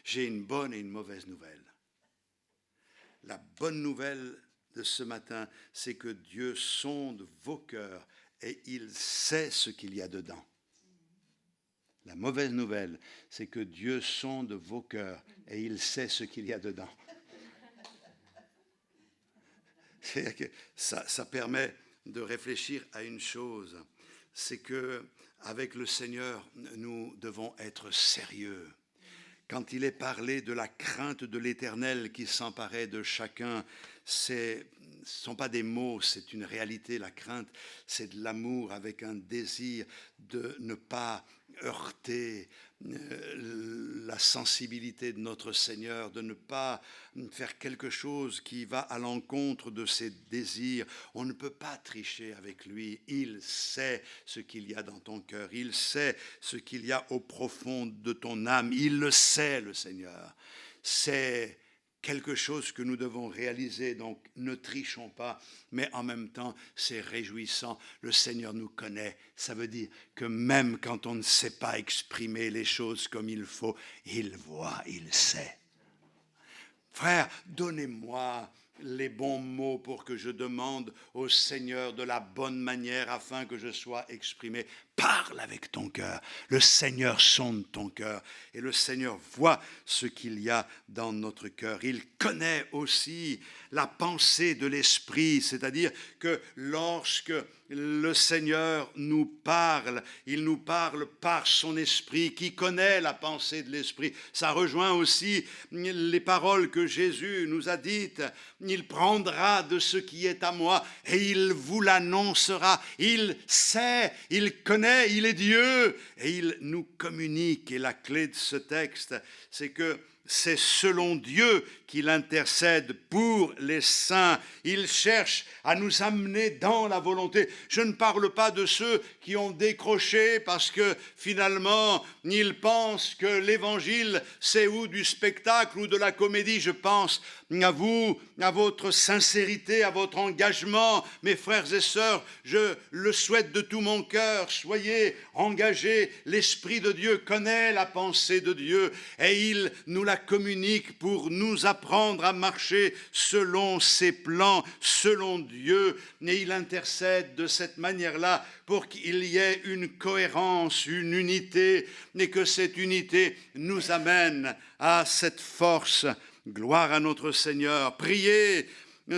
J'ai une bonne et une mauvaise nouvelle. La bonne nouvelle de ce matin, c'est que Dieu sonde vos cœurs et il sait ce qu'il y a dedans. La mauvaise nouvelle, c'est que Dieu sonde vos cœurs et il sait ce qu'il y a dedans. C'est que ça permet de réfléchir à une chose, c'est que avec le Seigneur, nous devons être sérieux. Quand il est parlé de la crainte de l'Éternel qui s'emparait de chacun, c'est sont pas des mots, c'est une réalité. La crainte, c'est de l'amour avec un désir de ne pas heurter la sensibilité de notre Seigneur, de ne pas faire quelque chose qui va à l'encontre de ses désirs. On ne peut pas tricher avec lui. Il sait ce qu'il y a dans ton cœur. Il sait ce qu'il y a au profond de ton âme. Il le sait, le Seigneur. C'est quelque chose que nous devons réaliser, donc ne trichons pas, mais en même temps, c'est réjouissant. Le Seigneur nous connaît. Ça veut dire que même quand on ne sait pas exprimer les choses comme il faut, il voit, il sait. Frère, donnez-moi les bons mots pour que je demande au Seigneur de la bonne manière afin que je sois exprimé. Parle avec ton cœur. Le Seigneur sonde ton cœur et le Seigneur voit ce qu'il y a dans notre cœur. Il connaît aussi la pensée de l'Esprit, c'est-à-dire que lorsque le Seigneur nous parle, il nous parle par son Esprit qui connaît la pensée de l'Esprit. Ça rejoint aussi les paroles que Jésus nous a dites. Il prendra de ce qui est à moi et il vous l'annoncera. Il sait, il connaît, il est Dieu et il nous communique. Et la clé de ce texte, c'est que c'est selon Dieu qu'il intercède pour les saints. Il cherche à nous amener dans la volonté. Je ne parle pas de ceux qui ont décroché parce que finalement, ils pensent que l'évangile, c'est ou du spectacle ou de la comédie. Je pense à vous, à votre sincérité, à votre engagement. Mes frères et sœurs, je le souhaite de tout mon cœur. Soyez engagés. L'Esprit de Dieu connaît la pensée de Dieu et il nous la communique pour nous apprendre à marcher selon ses plans, selon Dieu. Et il intercède de cette manière-là pour qu'il y ait une cohérence, une unité, et que cette unité nous amène à cette force. Gloire à notre Seigneur. Prier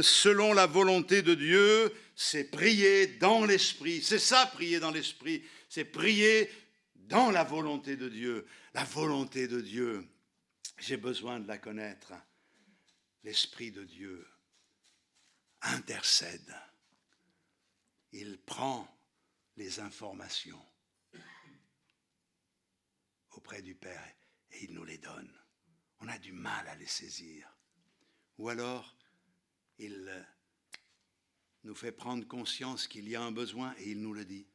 selon la volonté de Dieu, c'est prier dans l'Esprit. C'est ça, prier dans l'Esprit. C'est prier dans la volonté de Dieu. La volonté de Dieu, j'ai besoin de la connaître. L'Esprit de Dieu intercède. Il prend les informations auprès du Père et il nous les donne. On a du mal à les saisir. Ou alors, il nous fait prendre conscience qu'il y a un besoin et il nous le dit.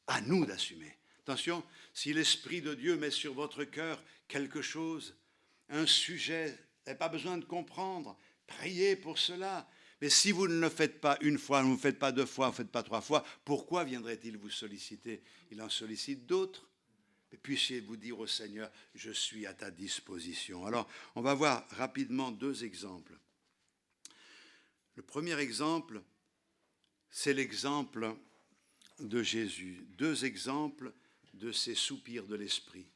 À nous d'assumer. Attention, si l'Esprit de Dieu met sur votre cœur quelque chose, un sujet, vous n'avez pas besoin de comprendre. Priez pour cela. Mais si vous ne le faites pas une fois, vous ne le faites pas deux fois, vous ne le faites pas trois fois, pourquoi viendrait-il vous solliciter? Il en sollicite d'autres. Et puissiez-vous dire au Seigneur, je suis à ta disposition. Alors, on va voir rapidement deux exemples. Le premier exemple, c'est l'exemple de Jésus. Deux exemples de ces soupirs de l'Esprit.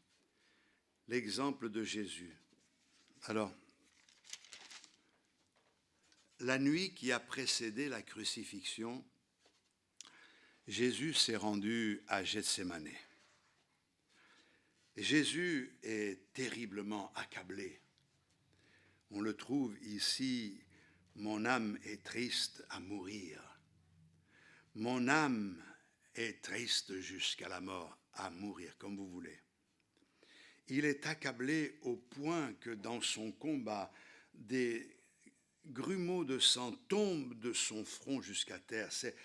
L'exemple de Jésus. Alors, la nuit qui a précédé la crucifixion, Jésus s'est rendu à Gethsémané. Jésus est terriblement accablé. On le trouve ici, mon âme est triste à mourir. Mon âme est triste jusqu'à la mort, à mourir, comme vous voulez. Il est accablé au point que dans son combat, des grumeaux de sang tombent de son front jusqu'à terre. C'est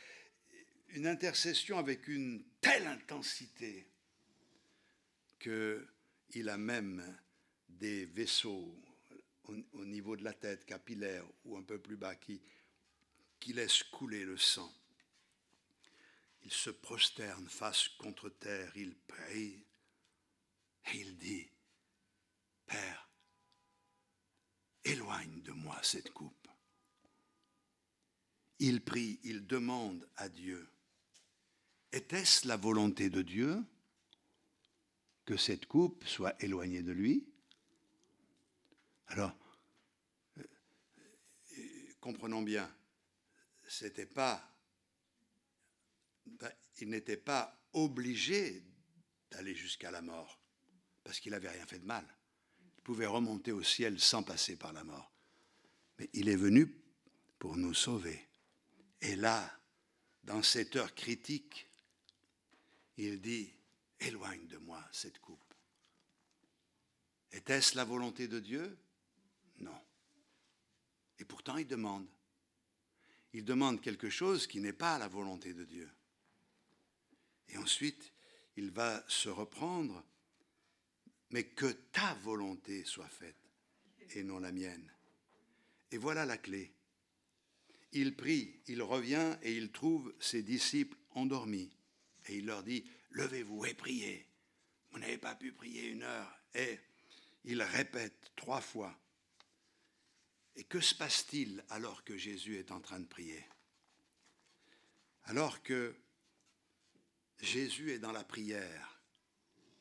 une intercession avec une telle intensité qu'il a même des vaisseaux au niveau de la tête, capillaires ou un peu plus bas, qui laissent couler le sang. Il se prosterne face contre terre, il prie et il dit, Père, éloigne de moi cette coupe. Il prie, il demande à Dieu. Était-ce la volonté de Dieu que cette coupe soit éloignée de lui? Alors, comprenons bien, il n'était pas obligé d'aller jusqu'à la mort, parce qu'il n'avait rien fait de mal. Il pouvait remonter au ciel sans passer par la mort. Mais il est venu pour nous sauver. Et là, dans cette heure critique, il dit, éloigne de moi cette coupe. Était-ce la volonté de Dieu? Non. Et pourtant, il demande. Il demande quelque chose qui n'est pas la volonté de Dieu. Et ensuite, il va se reprendre, mais que ta volonté soit faite et non la mienne. Et voilà la clé. Il prie, il revient et il trouve ses disciples endormis. Et il leur dit, levez-vous et priez. Vous n'avez pas pu prier 1 heure. Et il répète 3 fois. Et que se passe-t-il alors que Jésus est en train de prier? Alors que Jésus est dans la prière,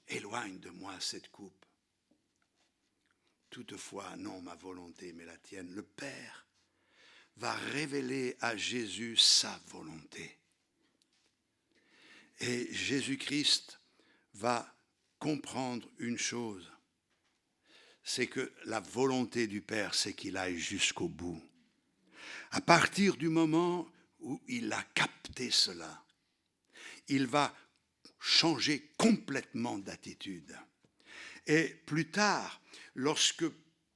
éloigne de moi cette coupe. Toutefois, non ma volonté, mais la tienne. Le Père va révéler à Jésus sa volonté. Et Jésus-Christ va comprendre une chose, c'est que la volonté du Père, c'est qu'il aille jusqu'au bout. À partir du moment où il a capté cela, il va changer complètement d'attitude. Et plus tard, lorsque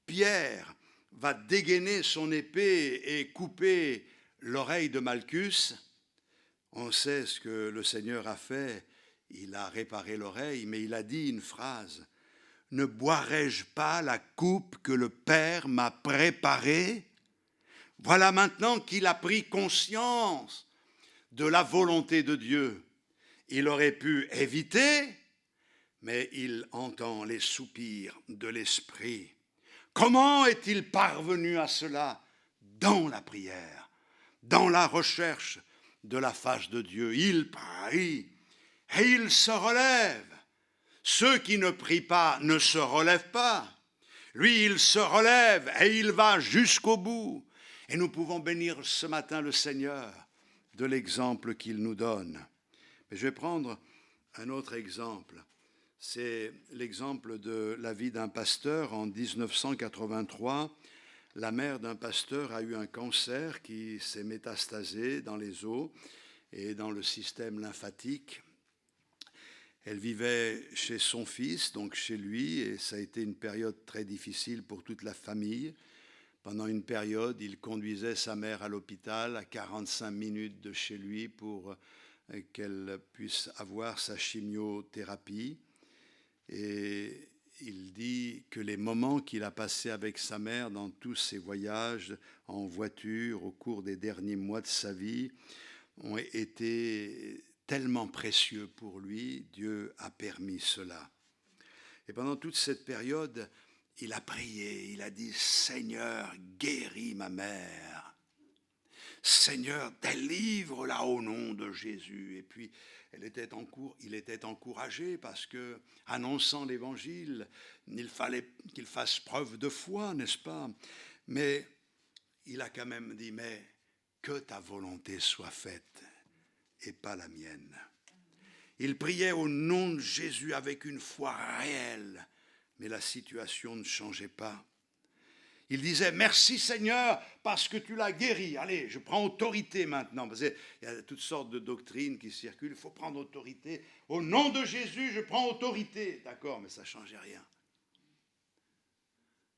Pierre va dégainer son épée et couper l'oreille de Malchus, on sait ce que le Seigneur a fait, il a réparé l'oreille, mais il a dit une phrase, « Ne boirai-je pas la coupe que le Père m'a préparée ?» Voilà maintenant qu'il a pris conscience de la volonté de Dieu. Il aurait pu éviter, mais il entend les soupirs de l'Esprit. Comment est-il parvenu à cela? Dans la prière, dans la recherche de la face de Dieu. Il prie et il se relève. Ceux qui ne prient pas ne se relèvent pas. Lui, il se relève et il va jusqu'au bout. Et nous pouvons bénir ce matin le Seigneur de l'exemple qu'il nous donne. Mais je vais prendre un autre exemple. C'est l'exemple de la vie d'un pasteur. En 1983, la mère d'un pasteur a eu un cancer qui s'est métastasé dans les os et dans le système lymphatique. Elle vivait chez son fils, donc chez lui, et ça a été une période très difficile pour toute la famille. Pendant une période, il conduisait sa mère à l'hôpital à 45 minutes de chez lui pour qu'elle puisse avoir sa chimiothérapie. Et il dit que les moments qu'il a passés avec sa mère dans tous ses voyages en voiture au cours des derniers mois de sa vie ont été tellement précieux pour lui. Dieu a permis cela. Et pendant toute cette période, il a prié, il a dit « Seigneur, guéris ma mère. Seigneur, délivre-la au nom de Jésus. » Et puis, il était encouragé parce que, annonçant l'Évangile, il fallait qu'il fasse preuve de foi, n'est-ce pas? Mais il a quand même dit « Mais que ta volonté soit faite et pas la mienne. » Il priait au nom de Jésus avec une foi réelle, mais la situation ne changeait pas. Il disait « Merci Seigneur parce que tu l'as guéri. Allez, je prends autorité maintenant. » Parce qu'il y a toutes sortes de doctrines qui circulent. Il faut prendre autorité. Au nom de Jésus, je prends autorité. D'accord, mais ça ne changeait rien.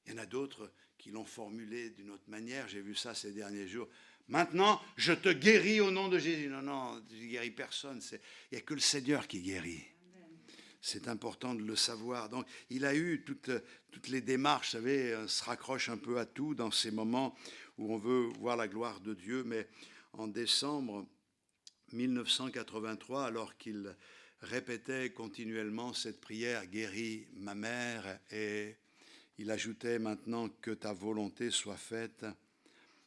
Il y en a d'autres qui l'ont formulé d'une autre manière. J'ai vu ça ces derniers jours. Maintenant, je te guéris au nom de Jésus. Non, non, tu ne guéris personne. Il n'y a que le Seigneur qui guérit. C'est important de le savoir. Donc, il a eu toutes les démarches, vous savez, on se raccroche un peu à tout dans ces moments où on veut voir la gloire de Dieu. Mais en décembre 1983, alors qu'il répétait continuellement cette prière, guéris ma mère, et il ajoutait maintenant que ta volonté soit faite.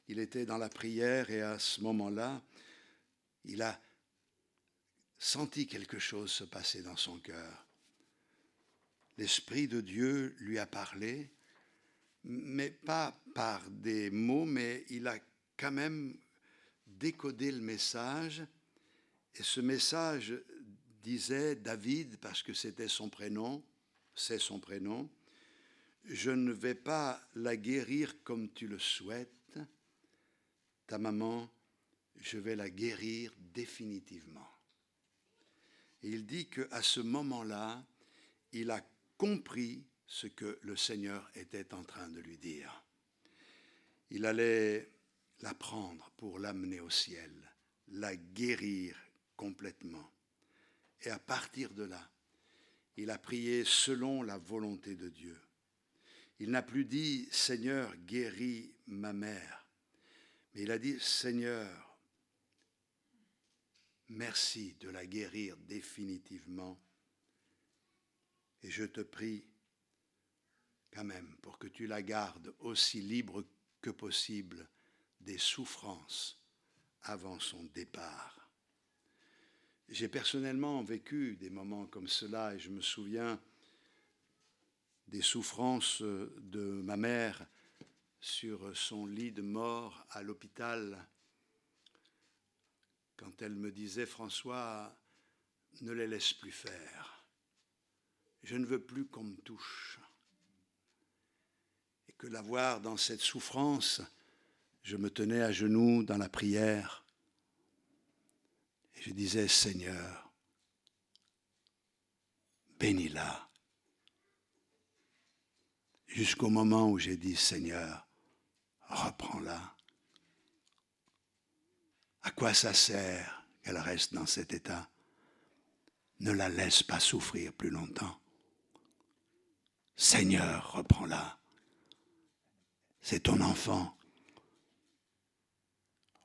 Il était dans la prière et à ce moment-là, il a senti quelque chose se passer dans son cœur. L'Esprit de Dieu lui a parlé, mais pas par des mots, mais il a quand même décodé le message. Et ce message disait, David, parce que c'était son prénom, c'est son prénom, « Je ne vais pas la guérir comme tu le souhaites. Ta maman je vais la guérir définitivement. Et il dit qu'à ce moment-là, il a compris ce que le Seigneur était en train de lui dire. Il allait la prendre pour l'amener au ciel, la guérir complètement. Et à partir de là, il a prié selon la volonté de Dieu. Il n'a plus dit « Seigneur, guéris ma mère », mais il a dit « Seigneur, merci de la guérir définitivement et je te prie quand même pour que tu la gardes aussi libre que possible des souffrances avant son départ. » J'ai personnellement vécu des moments comme cela et je me souviens des souffrances de ma mère sur son lit de mort à l'hôpital quand elle me disait « François, ne les laisse plus faire. Je ne veux plus qu'on me touche. » Et que la voir dans cette souffrance, je me tenais à genoux dans la prière et je disais « Seigneur, bénis-la. » Jusqu'au moment où j'ai dit « Seigneur, reprends-la. » À quoi ça sert qu'elle reste dans cet état? Ne la laisse pas souffrir plus longtemps. Seigneur, reprends-la. C'est ton enfant.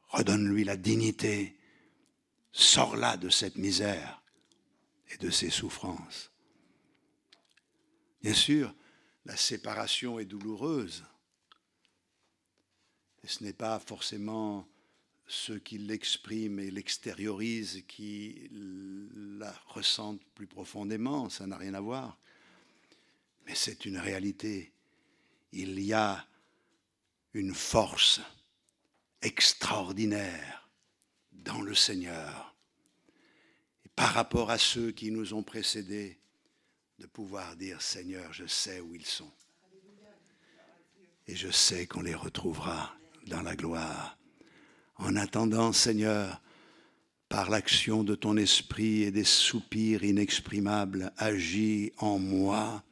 Redonne-lui la dignité. Sors-la de cette misère et de ces souffrances. Bien sûr, la séparation est douloureuse. Et ce n'est pas forcément ceux qui l'expriment et l'extériorisent qui la ressentent plus profondément, ça n'a rien à voir. Mais c'est une réalité. Il y a une force extraordinaire dans le Seigneur. Et par rapport à ceux qui nous ont précédés, de pouvoir dire « Seigneur, je sais où ils sont. Et je sais qu'on les retrouvera dans la gloire. » En attendant, Seigneur, par l'action de ton esprit et des soupirs inexprimables, agis en moi.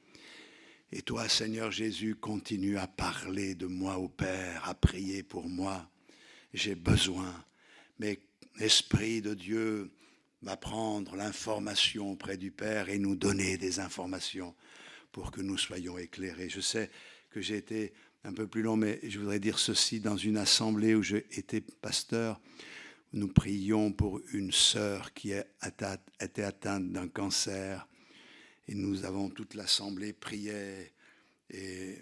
Et toi, Seigneur Jésus, continue à parler de moi au Père, à prier pour moi. J'ai besoin. Mais l'Esprit de Dieu va prendre l'information auprès du Père et nous donner des informations pour que nous soyons éclairés. Je sais que j'ai été un peu plus long, mais je voudrais dire ceci. Dans une assemblée où j'ai été pasteur, nous prions pour une sœur qui était atteinte d'un cancer. Et nous avons toute l'assemblée prié. Et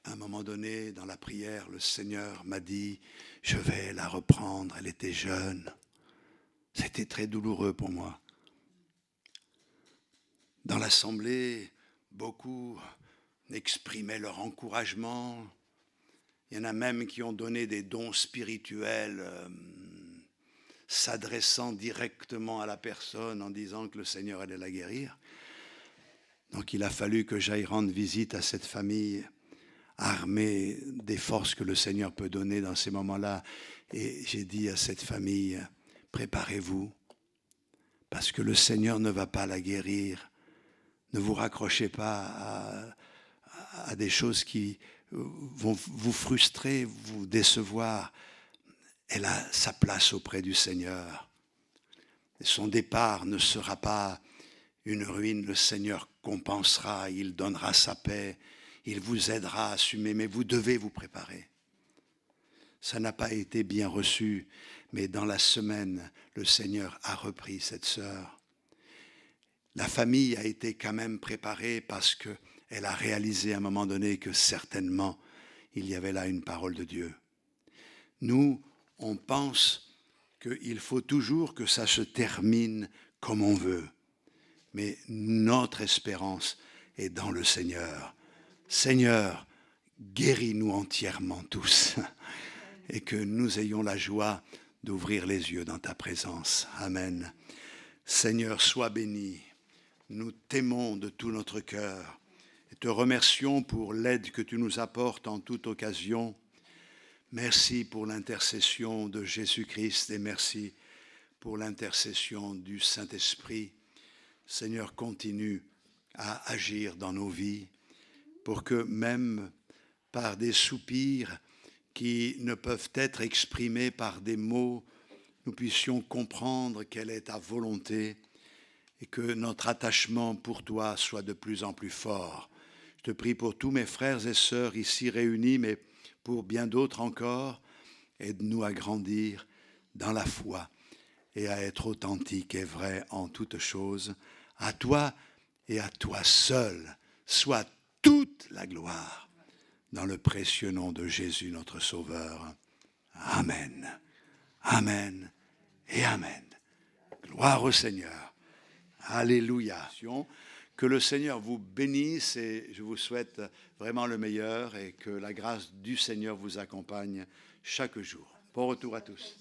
à un moment donné, dans la prière, le Seigneur m'a dit « Je vais la reprendre, elle était jeune. » C'était très douloureux pour moi. Dans l'assemblée, beaucoup exprimaient leur encouragement. Il y en a même qui ont donné des dons spirituels, s'adressant directement à la personne en disant que le Seigneur allait la guérir. Donc il a fallu que j'aille rendre visite à cette famille armée des forces que le Seigneur peut donner dans ces moments-là. Et j'ai dit à cette famille, préparez-vous, parce que le Seigneur ne va pas la guérir. Ne vous raccrochez pas à des choses qui vont vous frustrer, vous décevoir. Elle a sa place auprès du Seigneur. Et son départ ne sera pas une ruine. Le Seigneur compensera, il donnera sa paix, il vous aidera à assumer, mais vous devez vous préparer. Ça n'a pas été bien reçu, mais dans la semaine, le Seigneur a repris cette sœur. La famille a été quand même préparée parce qu'elle a réalisé à un moment donné que certainement, il y avait là une parole de Dieu. Nous, on pense qu'il faut toujours que ça se termine comme on veut. Mais notre espérance est dans le Seigneur. Seigneur, guéris-nous entièrement tous et que nous ayons la joie d'ouvrir les yeux dans ta présence. Amen. Seigneur, sois béni. Nous t'aimons de tout notre cœur et te remercions pour l'aide que tu nous apportes en toute occasion. Merci pour l'intercession de Jésus-Christ et merci pour l'intercession du Saint-Esprit. Seigneur, continue à agir dans nos vies pour que même par des soupirs qui ne peuvent être exprimés par des mots, nous puissions comprendre quelle est ta volonté et que notre attachement pour toi soit de plus en plus fort. Je te prie pour tous mes frères et sœurs ici réunis, mais pour bien d'autres encore, aide-nous à grandir dans la foi et à être authentiques et vrais en toutes choses. À toi et à toi seul soit toute la gloire, dans le précieux nom de Jésus notre Sauveur. Amen. Amen et Amen. Gloire au Seigneur. Alléluia. Que le Seigneur vous bénisse et je vous souhaite vraiment le meilleur et que la grâce du Seigneur vous accompagne chaque jour. Bon retour à tous.